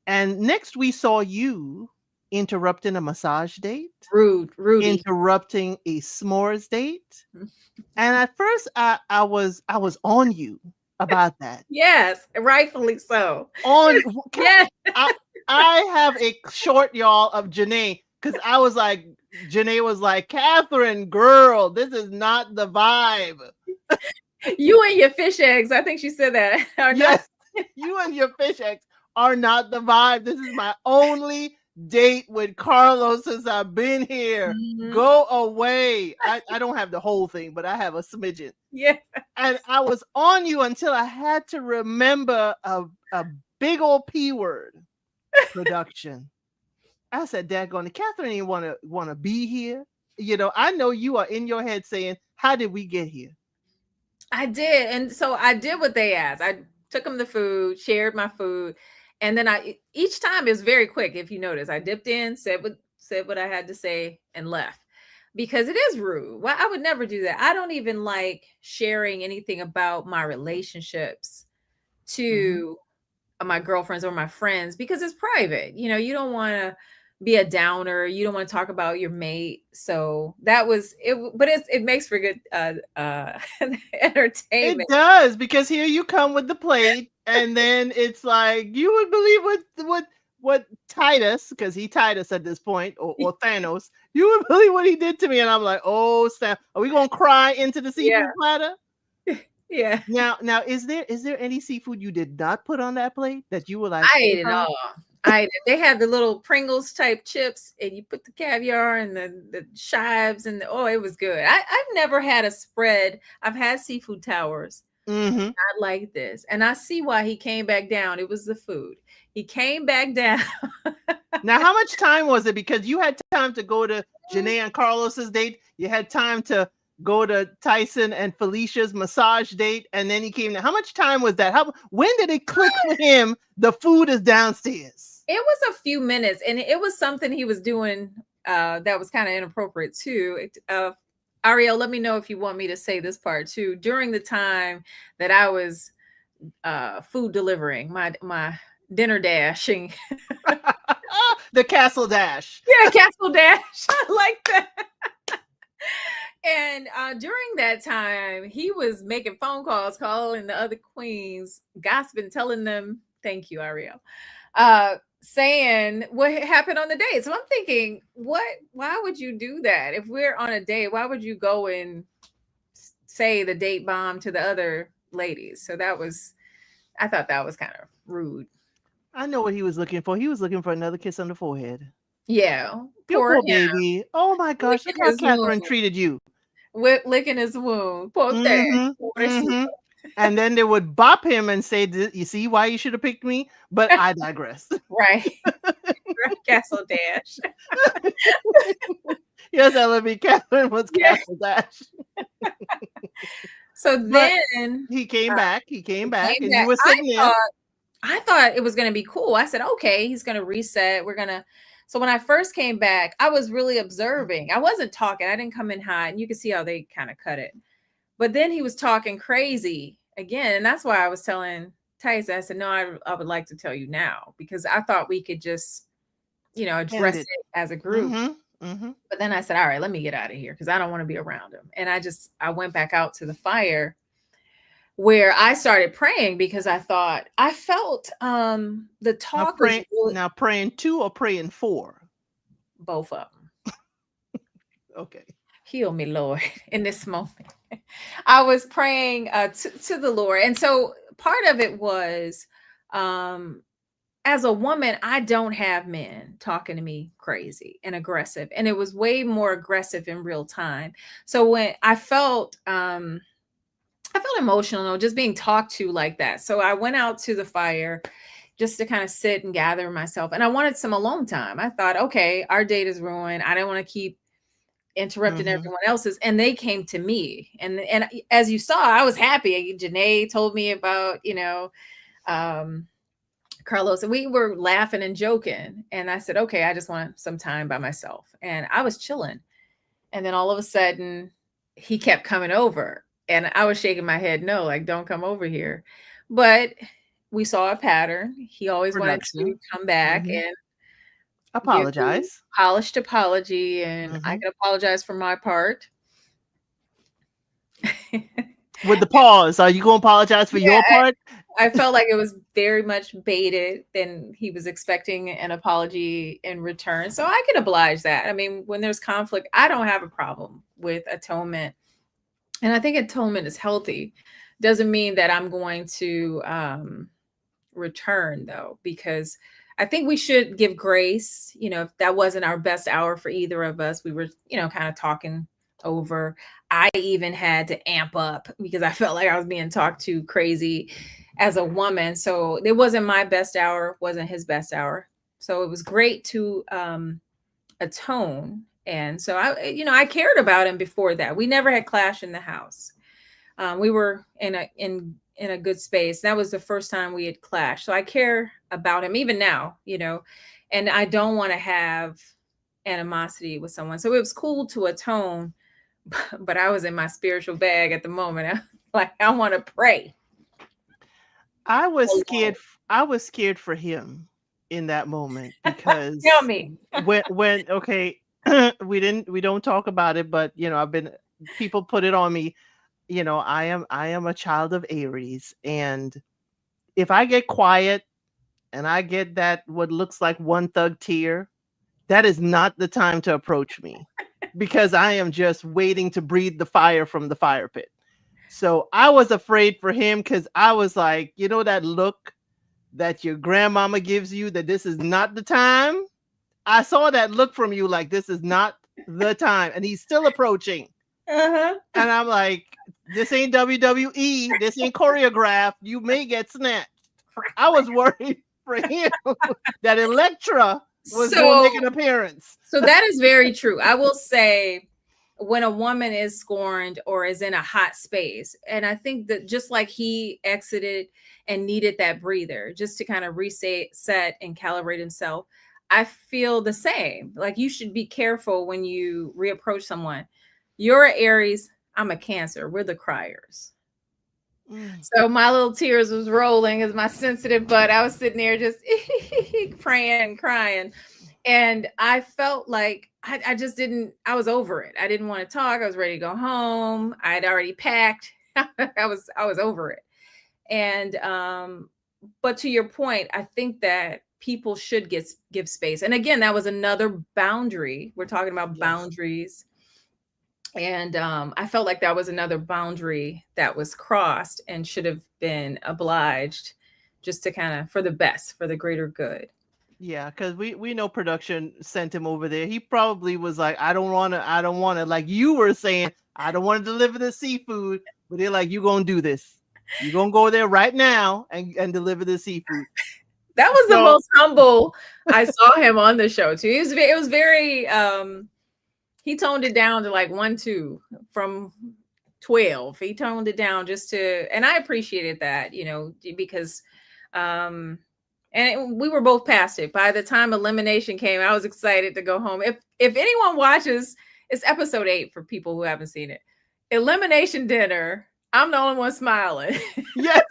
A: And next we saw you interrupting a massage date.
B: Rudy.
A: Interrupting a s'mores date. And at first I was on you about that.
B: Yes, rightfully so.
A: Yes. I have a short, y'all, of Janae, because Janae was like, Catherine, girl, this is not the vibe.
B: You and your fish eggs, I think she said that.
A: Yes, you and your fish eggs are not the vibe. This is my only date with Carlos since I've been here. Go away. I don't have the whole thing, but I have a smidgen.
B: Yeah.
A: And I was on you until I had to remember a big old P word. Production. I said, daggone, Catherine didn't want to be here. I know you are in your head saying, how did we get here?
B: I did. And so I did what they asked. I took them the food, shared my food. And then each time is very quick. If you notice, I dipped in, said what I had to say, and left, because it is rude. Well, I would never do that. I don't even like sharing anything about my relationships to my girlfriends or my friends, because it's private. You don't want to be a downer. You don't want to talk about your mate. So that was it. But it makes for good entertainment.
A: It does, because here you come with the plate, and then it's like, you would believe what Titus, because he Titus at this point, or Thanos, you would believe what he did to me. And I'm like, oh snap, are we gonna cry into the seafood platter?
B: Yeah.
A: Now, is there any seafood you did not put on that plate that you were like,
B: I ate it all. They had the little Pringles type chips, and you put the caviar and the chives, and it was good. I've never had a spread. I've had seafood towers. Not like this. And I see why he came back down. It was the food. He came back down.
A: Now, how much time was it? Because you had time to go to Janae and Carlos's date. You had time to go to Tyson and Felicia's massage date, and then he came down. How much time was that? When did it click for him? The food is downstairs.
B: It was a few minutes, and it was something he was doing that was kind of inappropriate too. Ariel, let me know if you want me to say this part too. During the time that I was food delivering, my dinner dashing.
A: The castle dash.
B: Yeah, castle dash. I like that. And during that time, he was making phone calls, calling the other queens, gossiping, telling them, thank you, Ariel, saying what happened on the date. So I'm thinking, why would you do that? If we're on a date, why would you go and say the date bomb to the other ladies? So I thought that was kind of rude.
A: I know what he was looking for. He was looking for another kiss on the forehead.
B: Yeah.
A: Poor baby. Oh my gosh, look how Catherine treated you.
B: Licking his wound. Poor thing.
A: And then they would bop him and say, "You see why you should have picked me?" But I digress.
B: Right. Castle Dash.
A: Yes, LB Catherine was
B: Yeah.
A: Castle Dash.
B: So
A: But
B: then
A: he came back. He came back,
B: came
A: and you
B: back.
A: were sitting there.
B: I thought it was going to be cool. I said, okay, he's going to reset. We're going to. So when I first came back, I was really observing. I wasn't talking. I didn't come in hot, and you can see how they kind of cut it. But then he was talking crazy again. And that's why I was telling Tyson, I said, no, I would like to tell you now, because I thought we could just, address
A: Ended.
B: it as a group.
A: Mm-hmm.
B: But then I said, all right, let me get out of here because I don't want to be around him. And I went back out to the fire where I started praying because I felt the
A: Now
B: talk was really
A: praying to or praying for?
B: both of them.
A: Okay.
B: Heal me, Lord, in this moment. I was praying to the Lord. And so part of it was, as a woman, I don't have men talking to me crazy and aggressive. And it was way more aggressive in real time. So when I felt emotional just being talked to like that. So I went out to the fire just to kind of sit and gather myself. And I wanted some alone time. I thought, okay, our date is ruined. I don't want to keep interrupting everyone else's. And they came to me. And as you saw, I was happy. Janae told me about, Carlos, and we were laughing and joking. And I said, okay, I just want some time by myself. And I was chilling. And then all of a sudden, he kept coming over. And I was shaking my head, no, like, don't come over here. But we saw a pattern. He always wanted to come back and
A: apologize.
B: Polished apology. And I can apologize for my part.
A: With the pause, are you going to apologize for your part?
B: I felt like it was very much baited, and he was expecting an apology in return. So I can oblige that. I mean, when there's conflict, I don't have a problem with atonement. And I think atonement is healthy. Doesn't mean that I'm going to return, though, because I think we should give grace. If that wasn't our best hour for either of us, we were, kind of talking over. I even had to amp up because I felt like I was being talked to crazy as a woman. So it wasn't my best hour, wasn't his best hour. So it was great to atone. And so I cared about him before that. We never had clash in the house. We were in a good space. That was the first time we had clashed. So I care about him even now, and I don't want to have animosity with someone. So it was cool to atone, but I was in my spiritual bag at the moment. Like, I want to pray.
A: I was scared. I was scared for him in that moment because
B: tell me
A: when okay, we don't talk about it, but people put it on me. I am a child of Aries, and if I get quiet and I get that what looks like one thug tear, that is not the time to approach me because I am just waiting to breathe the fire from the fire pit. So I was afraid for him because I was like, that look that your grandmama gives you, that this is not the time. I saw that look from you, like this is not the time. And he's still approaching. And I'm like, this ain't WWE. This ain't choreographed. You may get snatched. I was worried for him that Electra was going to make an appearance.
B: So that is very true. I will say, when a woman is scorned or is in a hot space, and I think that just like he exited and needed that breather just to kind of reset and calibrate himself, I feel the same. Like, you should be careful when you reapproach someone. You're an Aries, I'm a Cancer. We're the criers. So my little tears was rolling as my sensitive butt. I was sitting there just praying and crying. And I felt like I just didn't, I was over it. I didn't want to talk. I was ready to go home. I had already packed. I was over it. And but to your point, I think that people should give space. And again, that was another boundary. We're talking about boundaries. And I felt like that was another boundary that was crossed and should have been obliged, just to kind of, for the best, for the greater good.
A: Yeah, because we know production sent him over there. He probably was like, I don't want to, like you were saying, I don't want to deliver the seafood, but they're like, you gonna do this. You're gonna go there right now and deliver the seafood.
B: That was the
A: So
B: most humble I saw him on the show too. It was very he toned it down to like 1, 2 from 12. He toned it down just to, and I appreciated that, you know, because we were both past it. By the time elimination came, I was excited to go home. If anyone watches, it's episode 8 for people who haven't seen it. Elimination dinner. I'm the only one smiling.
A: yes.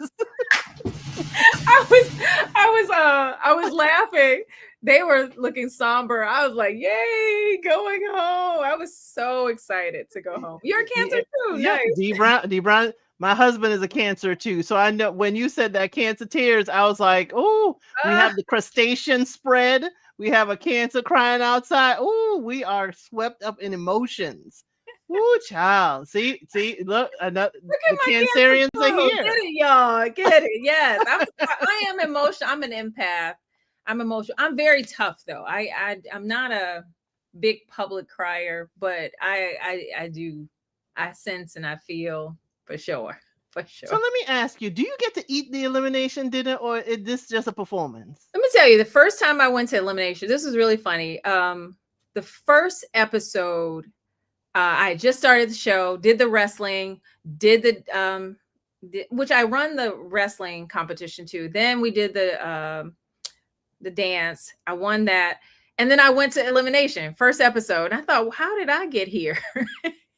B: I was laughing. They were looking somber. I was like, yay, going home. I was so excited to go home. You're a Cancer too.
A: Yeah.
B: Nice.
A: D Brown. My husband is a Cancer too. So I know when you said that Cancer tears, I was like, oh, we have the crustacean spread. We have a Cancer crying outside. Oh, we are swept up in emotions. Ooh, child. See, look at
B: the
A: Cancerians are here.
B: Get it, y'all. Get it. Yes. I am emotional. I'm an empath. I'm emotional. I'm very tough though. I'm not a big public crier, but I sense and I feel for sure. For sure.
A: So let me ask you, do you get to eat the elimination dinner or is this just a performance?
B: Let me tell you, the first time I went to elimination, this was really funny. The first episode, I just started the show, did the wrestling, did which I run the wrestling competition too. Then we did the dance. I won that. And then I went to elimination, first episode. And I thought, well, how did I get here?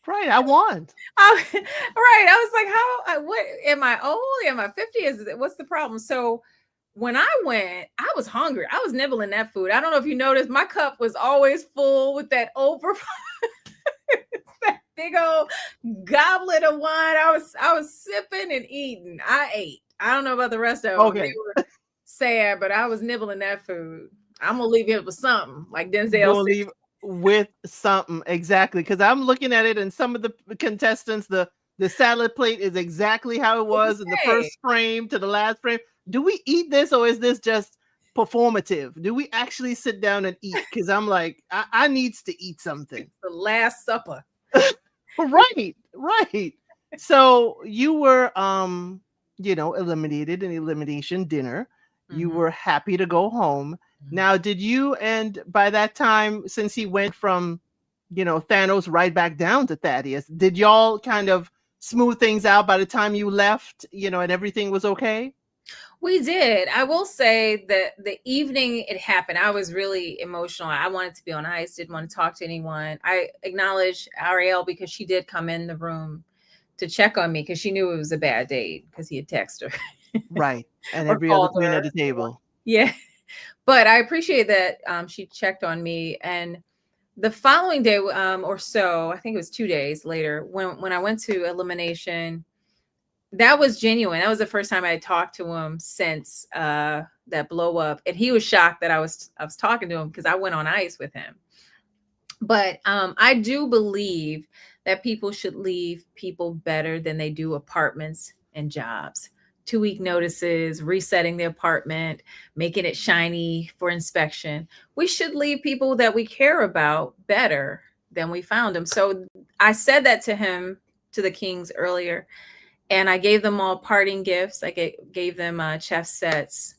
A: Right, I won.
B: Right. I was like, what am I old? Am I 50? What's the problem? So when I went, I was hungry. I was nibbling that food. I don't know if you noticed, my cup was always full with that that big old goblet of wine. I was sipping and eating. I ate. I don't know about the rest of them.
A: Okay.
B: They were sad, but I was nibbling that food. I'm gonna leave it with something, like Denzel.
A: Leave with something, exactly. Because I'm looking at it, and some of the contestants, the salad plate is exactly how it was in the first frame to the last frame. Do we eat this, or is this just performative? Do we actually sit down and eat? Because I'm like, I needs to eat something.
B: It's the Last Supper.
A: Right. So you were eliminated in elimination dinner. You were happy to go home. Now, did you, and by that time, since he went from, Thanos right back down to Thaddeus, did y'all kind of smooth things out by the time you left, and everything was okay?
B: We did. I will say that the evening it happened, I was really emotional. I wanted to be on ice, didn't want to talk to anyone. I acknowledged Ariel because she did come in the room to check on me because she knew it was a bad date because he had texted her.
A: Right. And every other queen at the table.
B: Yeah. But I appreciate that she checked on me. And the following day or so, I think it was 2 days later, when I went to elimination, that was genuine. That was the first time I had talked to him since that blow up. And he was shocked that I was talking to him because I went on ice with him. But I do believe that people should leave people better than they do apartments and jobs. 2-week notices, resetting the apartment, making it shiny for inspection. We should leave people that we care about better than we found them. So I said that to him, to the Kings earlier, and I gave them all parting gifts. I gave them chef sets,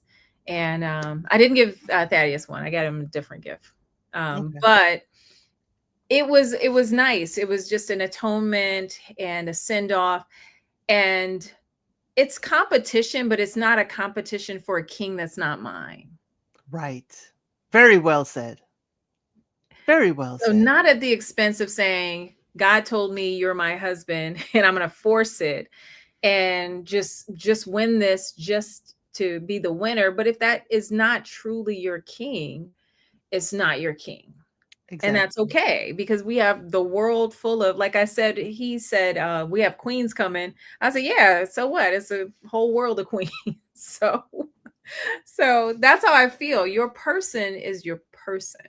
B: and I didn't give Thaddeus one. I got him a different gift. Okay. But it was nice. It was just an atonement and a send off, and it's competition, but it's not a competition for a king that's not mine.
A: Right. Very well said. Very well said.
B: So not at the expense of saying, God told me you're my husband and I'm going to force it and just win this just to be the winner. But if that is not truly your king, it's not your king. Exactly. And that's okay, because we have the world full of, like I said, he said, we have queens coming. I said, yeah, so what? It's a whole world of queens. So that's how I feel. Your person is your person.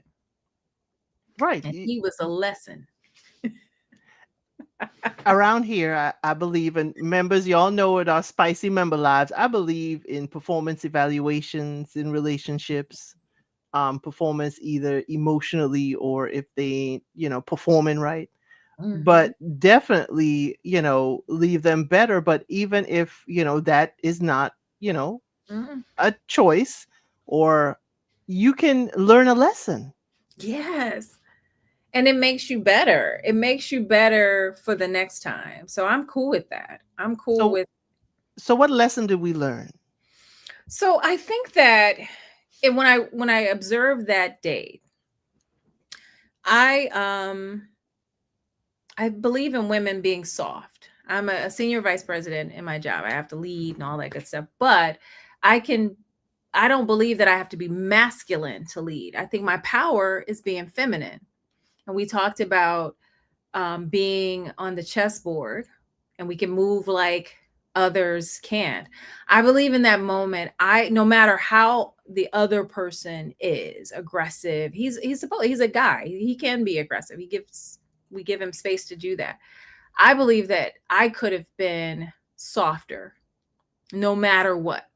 A: Right.
B: And he was a lesson.
A: Around here, I believe, and members, y'all know it, our spicy member lives, I believe in performance evaluations in relationships. Performance, either emotionally or if they, performing right.
B: Mhm.
A: but definitely, leave them better. But even if, that is not,
B: Mhm.
A: a choice, or you can learn a lesson.
B: Yes. And it makes you better. It makes you better for the next time. So I'm cool with that. I'm cool
A: So,
B: with.
A: what lesson did we learn?
B: So I think that when I observed that date, I I believe in women being soft. I'm a senior vice president in my job. I have to lead and all that good stuff. But I can I don't believe that I have to be masculine to lead. I think my power is being feminine. And we talked about being on the chessboard, and we can move like others can't. I believe in that moment. No matter how the other person is aggressive, he's a guy. He can be aggressive. We give him space to do that. I believe that I could have been softer no matter what,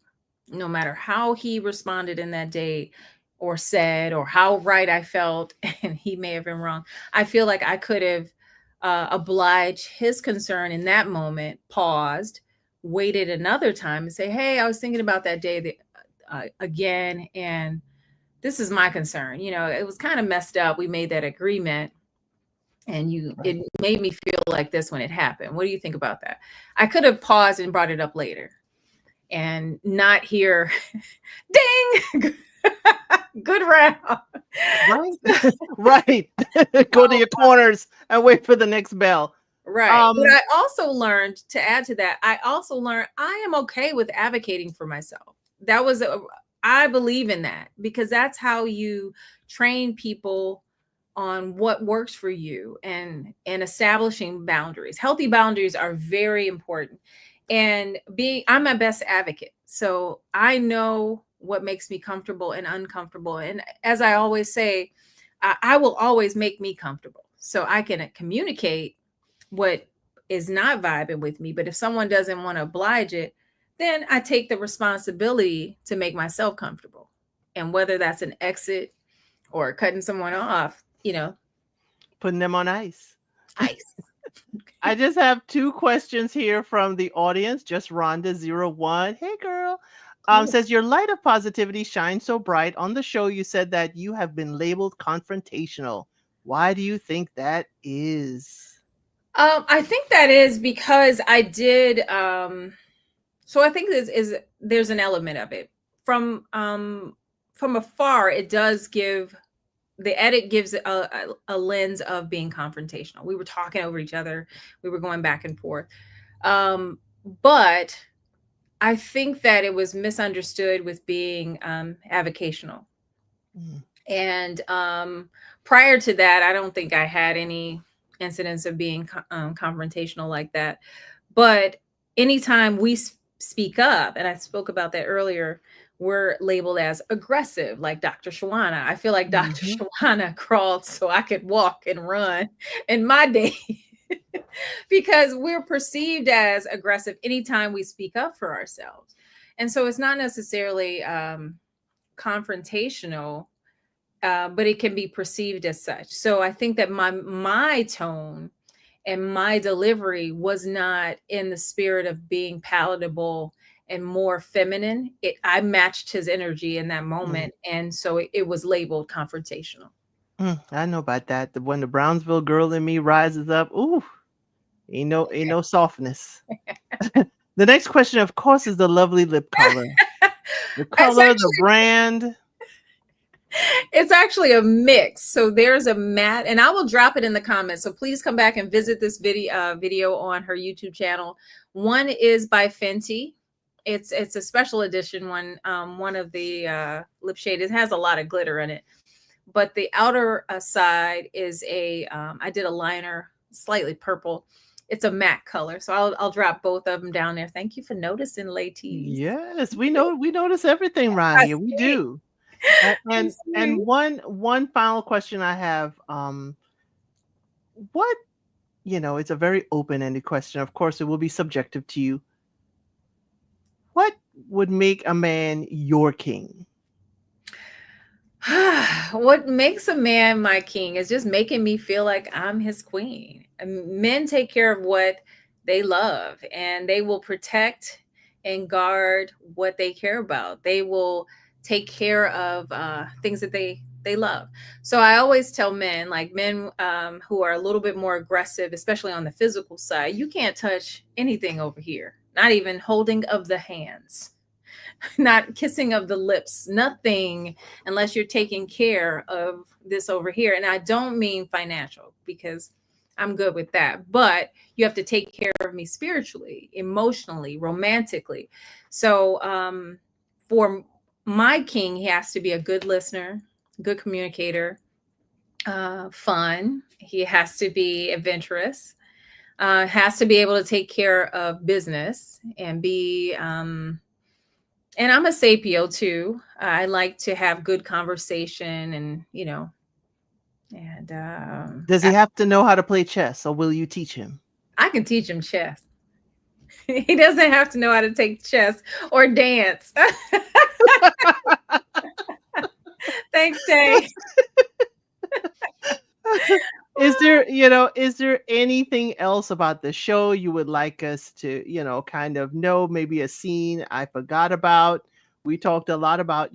B: no matter how he responded in that day or said, or how right I felt, and he may have been wrong. I feel like I could have obliged his concern in that moment, paused, waited another time and say, hey, I was thinking about that day again, and this is my concern. It was kind of messed up. We made that agreement, and
A: Right.
B: it made me feel like this when it happened. What do you think about that? I could have paused and brought it up later and not hear ding. Good round.
A: Right. Right. Go to your corners and wait for the next bell.
B: Right. But
A: Um,
B: I also learned, to add to that, I also learned I am okay with advocating for myself. That was I believe in that, because that's how you train people on what works for you, and establishing boundaries. Healthy boundaries are very important. And I'm my best advocate. So I know what makes me comfortable and uncomfortable. And as I always say, I will always make me comfortable so I can communicate what is not vibing with me. But if someone doesn't want to oblige it, then I take the responsibility to make myself comfortable. And whether that's an exit or cutting someone off,
A: putting them on ice.
B: ice.
A: I just have two questions here from the audience. Just Rhonda01. Hey, girl.
B: Cool.
A: Says your light of positivity shines so bright. On the show, you said that you have been labeled confrontational. Why do you think that is?
B: I think that is because I did. So I think there's an element of it from afar. It does give the edit gives a lens of being confrontational. We were talking over each other. We were going back and forth. But I think that it was misunderstood with being avocational.
A: Mm.
B: And prior to that, I don't think I had any incidents of being confrontational like that. But anytime we speak up, and I spoke about that earlier, we're labeled as aggressive, like Dr. Shawana. I feel like Dr.
A: Mhm.
B: Shawana crawled so I could walk and run in my day. Because we're perceived as aggressive anytime we speak up for ourselves. And so it's not necessarily confrontational, but it can be perceived as such. So I think that my tone and my delivery was not in the spirit of being palatable and more feminine. I matched his energy in that
A: Mm.
B: moment, and so it was labeled confrontational.
A: I know about that. When the Brownsville girl in me rises up, ooh, ain't no softness. The next question, of course, is the lovely lip color. The
B: It's
A: color, the brand.
B: It's actually a mix. So there's a matte, and I will drop it in the comments. So please come back and visit this video on her YouTube channel. One is by Fenty. It's a special edition one. One of the lip shade. It has a lot of glitter in it, but the outer side is I did a liner, slightly purple. It's a matte color. So I'll drop both of them down there. Thank you for noticing, ladies.
A: Yes, we notice everything around
B: I
A: here. We
B: see.
A: do. And
B: I
A: and,
B: see.
A: and one final question I have. What it's a very open-ended question. Of course, it will be subjective to you. What would make a man your king?
B: What makes a man my king is just making me feel like I'm his queen. Men take care of what they love, and they will protect and guard what they care about. They will take care of things that they love. So I always tell men, like men who are a little bit more aggressive, especially on the physical side, you can't touch anything over here, not even holding of the hands, not kissing of the lips, nothing unless you're taking care of this over here. And I don't mean financial, because I'm good with that, but you have to take care of me spiritually, emotionally, romantically. So for my king, he has to be a good listener, good communicator, fun. He has to be adventurous, has to be able to take care of business and be and I'm a sapio too. I like to have good conversation, and and
A: Does he have to know how to play chess, or will you teach him?
B: I can teach him chess. He doesn't have to know how to take chess or dance. Thanks, Tay.
A: Is there anything else about the show you would like us to, kind of know? Maybe a scene I forgot about. We talked a lot about,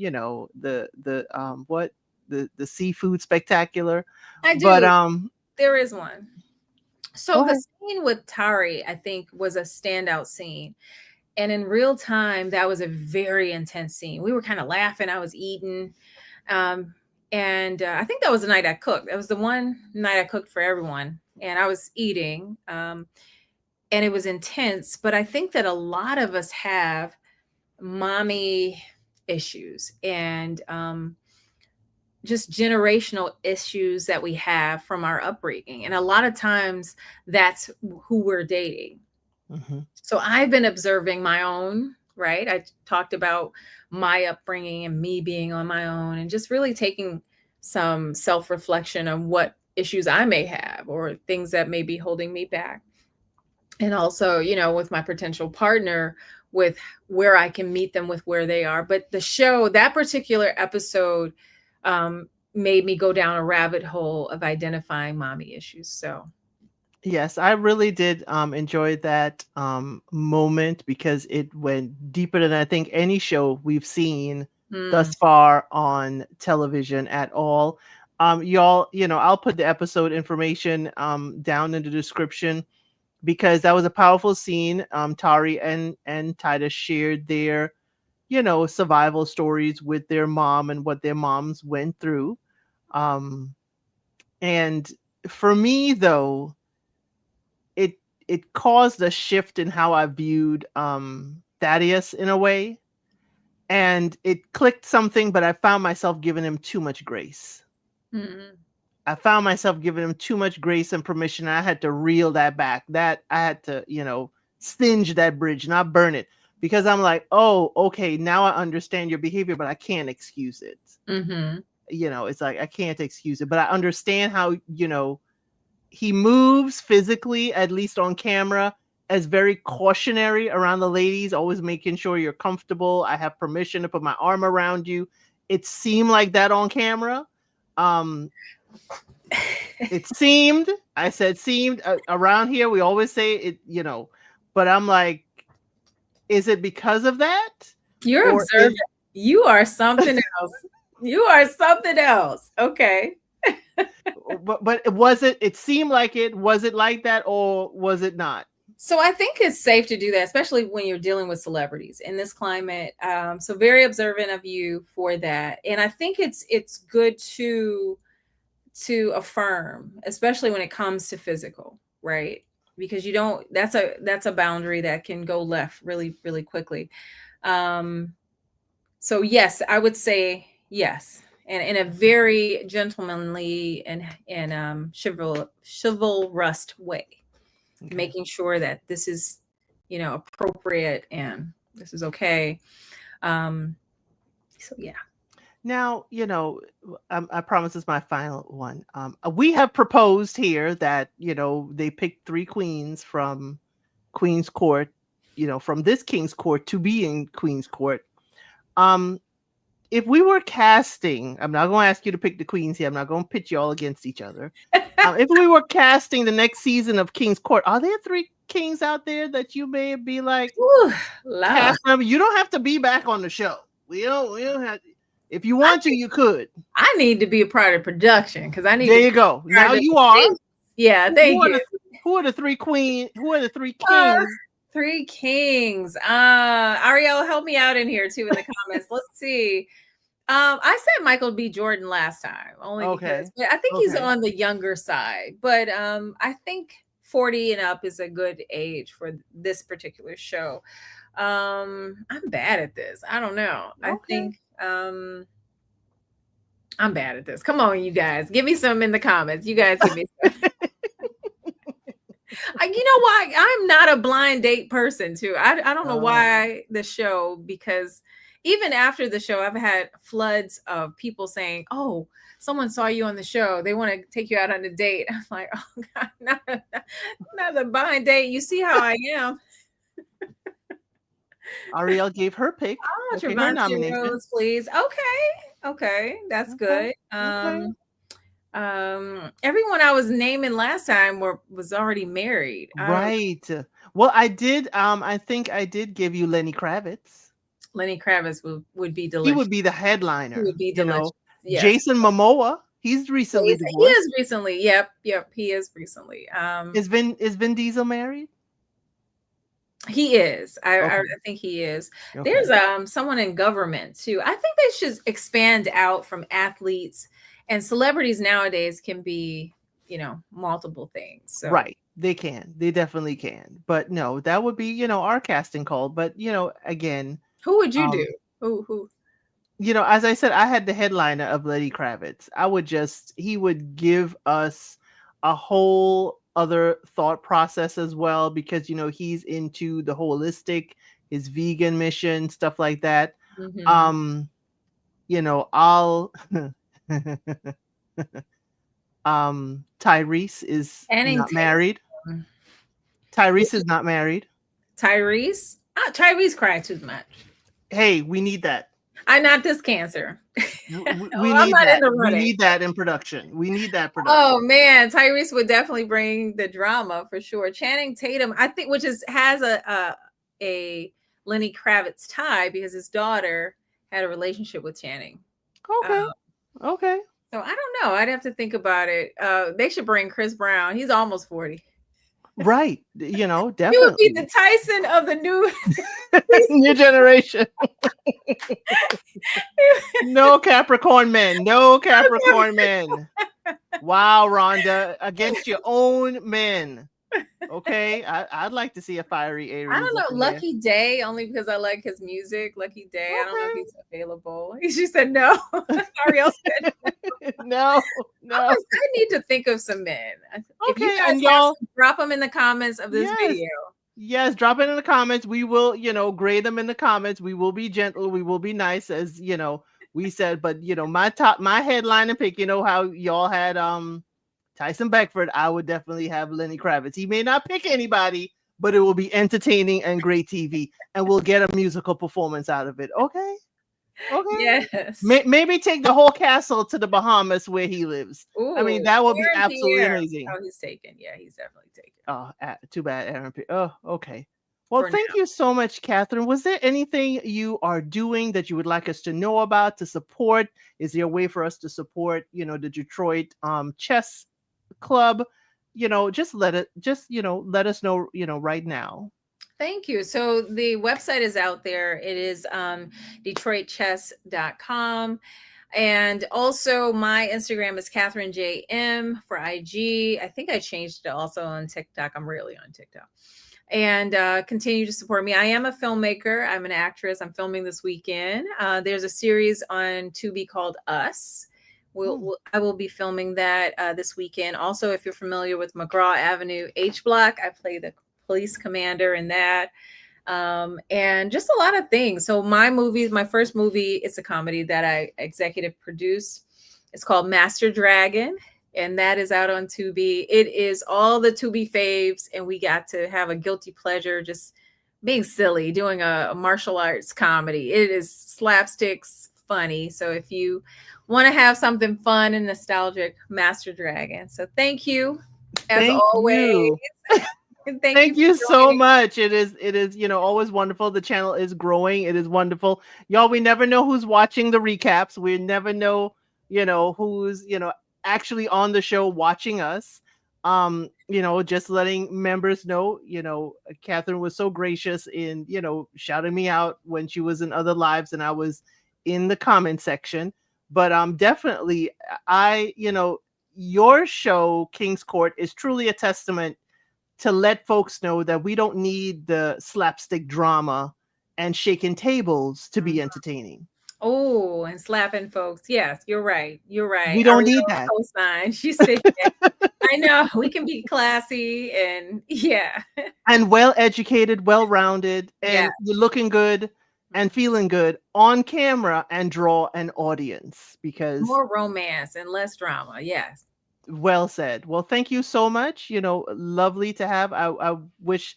A: the seafood spectacular,
B: I
A: but
B: do. There is one.
A: go
B: So the
A: ahead.
B: scene with Tari, I think, was a standout scene. And in real time, that was a very intense scene. We were kind of laughing. I was eating. Um, and I think that was the night I cooked. That was the one night I cooked for everyone. And I was eating. And it was intense. But I think that a lot of us have mommy issues, and just generational issues that we have from our upbringing. And a lot of times that's who we're dating.
A: Hmm.
B: So I've been observing my own, right? I talked about my upbringing and me being on my own, and just really taking some self reflection on what issues I may have or things that may be holding me back. And also, with my potential partner, with where I can meet them with where they are. But the show, that particular episode, made me go down a rabbit hole of identifying mommy issues. So,
A: Yes, I really did enjoy that moment because it went deeper than I think any show we've seen
B: mm,
A: thus far on television at all. Y'all, I'll put the episode information down in the description because that was a powerful scene. Tari and Titus shared their, survival stories with their mom and what their moms went through. Um, and for me, though, it it caused a shift in how I viewed Thaddeus in a way, and it clicked something, but I found myself giving him too much grace.
B: mm,
A: I found myself giving him too much grace and permission. I had to reel that back. That I had to, singe that bridge, not burn it, because I'm like, oh, okay, now I understand your behavior, but I can't excuse it.
B: mm-hmm.
A: It's like I can't excuse it, but I understand how, he moves physically, at least on camera, as very cautionary around the ladies, always making sure you're comfortable. I have permission to put my arm around you. It seemed like that on camera. Um, it seemed, I said seemed, around here, we always say it, but I'm like, is it because of that?
B: You're
A: Or is,
B: observant. You are something else. You are something else. Okay.
A: but was it, it seemed like it, was it like that or was it not?
B: So I think it's safe to do that, especially when you're dealing with celebrities in this climate. So very observant of you for that, and I think it's good to affirm, especially when it comes to physical, right? Because you don't. That's a boundary that can go left really really quickly. Um, so yes, I would say yes, and in a very gentlemanly and chivalrous way,
A: Okay.
B: making sure that this is, appropriate and this is okay. Um, so yeah.
A: Now, I promise this is my final one. We have proposed here that, they picked three queens from Queen's Court, from this King's Court to be in Queen's Court. Um, if we were casting, I'm not going to ask you to pick the queens here. I'm not going to pit you all against each other. If we were casting the next season of King's Court, are there 3 kings out there that you may be like,
B: Ooh, Lord.
A: cast them? You don't have to be back on the show. We don't have. If you want to, you could.
B: I need to be a part of production because I need
A: There
B: to
A: you go.
B: be part
A: Now
B: of
A: you
B: the
A: are.
B: thing. Yeah, thank you.
A: Who are the 3 queens? Who are the 3 kings?
B: 3 kings. Ariel, help me out in here too in the comments. Let's see. I said Michael B. Jordan last time, only because I think he's on the younger side, but I think 40 and up is a good age for this particular show. I'm bad at this. I don't know. I think I'm bad at this. Come on, you guys. Give me some in the comments. You guys give me some. You know why? I'm not a blind date person too. I don't know why the show, because even after the show, I've had floods of people saying, "Oh, someone saw you on the show. They want to take you out on a date." I'm like, "Oh God, not a blind date. You see how I am."
A: Ariel gave her pick. Her nomination.
B: Rose, please. Okay, that's good. Everyone I was naming last time was already married.
A: Right. Well, I did. I think I did give you Lenny Kravitz.
B: Lenny Kravitz would be delicious.
A: He would be the headliner.
B: He would be delicious.
A: Yes. Jason Momoa. He's recently divorced.
B: He is recently. Yep. He is recently.
A: Is Vin Diesel married?
B: He is. I think he is. Okay. There's someone in government too. I think they should expand out from athletes, and celebrities nowadays can be, multiple things. So.
A: Right. They can. They definitely can. But no, that would be, our casting call. But, again.
B: Who would you do? Who?
A: As I said, I had the headliner of Lenny Kravitz. He would give us a whole other thought process as well, because, he's into the holistic, his vegan mission, stuff like that. Mm-hmm. I'll... Tyrese is not married. Tyrese is not married.
B: Tyrese? Tyrese cried too much.
A: Hey, we need that.
B: Not this cancer.
A: We need that. We need that in production. We need that production.
B: Oh man, Tyrese would definitely bring the drama for sure. Channing Tatum, I think, has a Lenny Kravitz tie because his daughter had a relationship with Channing.
A: Okay.
B: So I don't know. I'd have to think about it. They should bring Chris Brown. He's almost 40.
A: Right. Definitely.
B: He would be the Tyson of the new
A: generation. No Capricorn men. No Capricorn men. Wow, Rhonda. Against your own men. Okay. I'd like to see a fiery Aries.
B: I don't know. Lucky Day, only because I like his music. Lucky Day. Okay. I don't know if he's available. She said no. Ariel said
A: no.
B: I need to think of some men. Okay, if you guys y'all drop them in the comments of this video.
A: Yes, drop it in the comments. We will, grade them in the comments. We will be gentle. We will be nice, as we said. But my headline and pick. How y'all had Tyson Beckford. I would definitely have Lenny Kravitz. He may not pick anybody, but it will be entertaining and great TV, and we'll get a musical performance out of it. Okay.
B: Yes.
A: Maybe take the whole castle to the Bahamas where he lives.
B: Ooh,
A: I mean, that would be absolutely amazing.
B: Oh, he's taken. Yeah, he's definitely taken.
A: Oh, too bad, Aaron. Oh, okay. Well, thank you so much, Catherine. Was there anything you are doing that you would like us to know about, to support? Is there a way for us to support, the Detroit Chess Club? Just let us know, right now.
B: Thank you. So the website is out there. It is DetroitChess.com. And also my Instagram is Catherine JM for IG. I think I changed it also on TikTok. I'm really on TikTok. And continue to support me. I am a filmmaker. I'm an actress. I'm filming this weekend. There's a series on Tubi called Us. I will be filming that this weekend. Also, if you're familiar with McGraw Avenue H Block, I play the police commander in that, and just a lot of things. So my first movie, it's a comedy that I executive produced. It's called Master Dragon, and that is out on Tubi. It is all the Tubi faves, and we got to have a guilty pleasure just being silly, doing a martial arts comedy. It is slapsticks, funny. So if you want to have something fun and nostalgic, Master Dragon. So thank you, as
A: Thank
B: always.
A: you.
B: And thank you
A: Thank
B: for
A: you so
B: joining.
A: much. It is, always wonderful. The channel is growing. It is wonderful. Y'all, we never know who's watching the recaps. We never know, who's, actually on the show watching us. Just letting members know, Catherine was so gracious in, shouting me out when she was in other lives and I was in the comment section. But definitely your show, King's Court, is truly a testament to let folks know that we don't need the slapstick drama and shaking tables to be entertaining.
B: Oh, and slapping folks. Yes, you're right. You're right.
A: We don't
B: Ariel
A: need that.
B: co-sign. She said, yeah. I know we can be classy and yeah.
A: And well educated, well rounded,
B: Yeah.
A: and you're looking good and feeling good on camera and draw an audience because
B: More romance and less drama. Yes.
A: well said. Well, thank you so much. Lovely to have. I wish,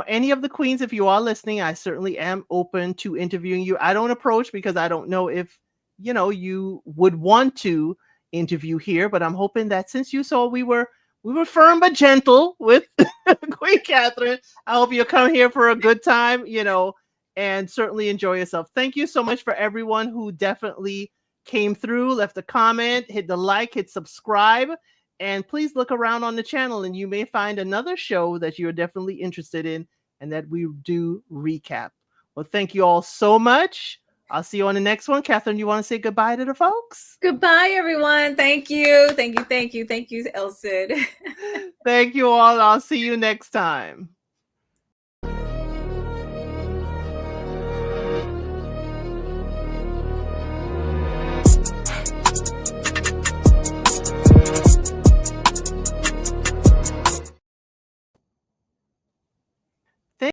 A: any of the queens, if you are listening, I certainly am open to interviewing you. I don't approach because I don't know if, you would want to interview here, but I'm hoping that since you saw we were firm but gentle with Queen Catherine, I hope you'll come here for a good time, and certainly enjoy yourself. Thank you so much for everyone who definitely came through, left a comment, hit the like, hit subscribe, and please look around on the channel and you may find another show that you're definitely interested in and that we do recap. Well, thank you all so much. I'll see you on the next one. Catherine, you want to say goodbye to the folks?
B: Goodbye, everyone. Thank you. Thank you. Thank you. Thank you, ElCid.
A: Thank you all. I'll see you next time.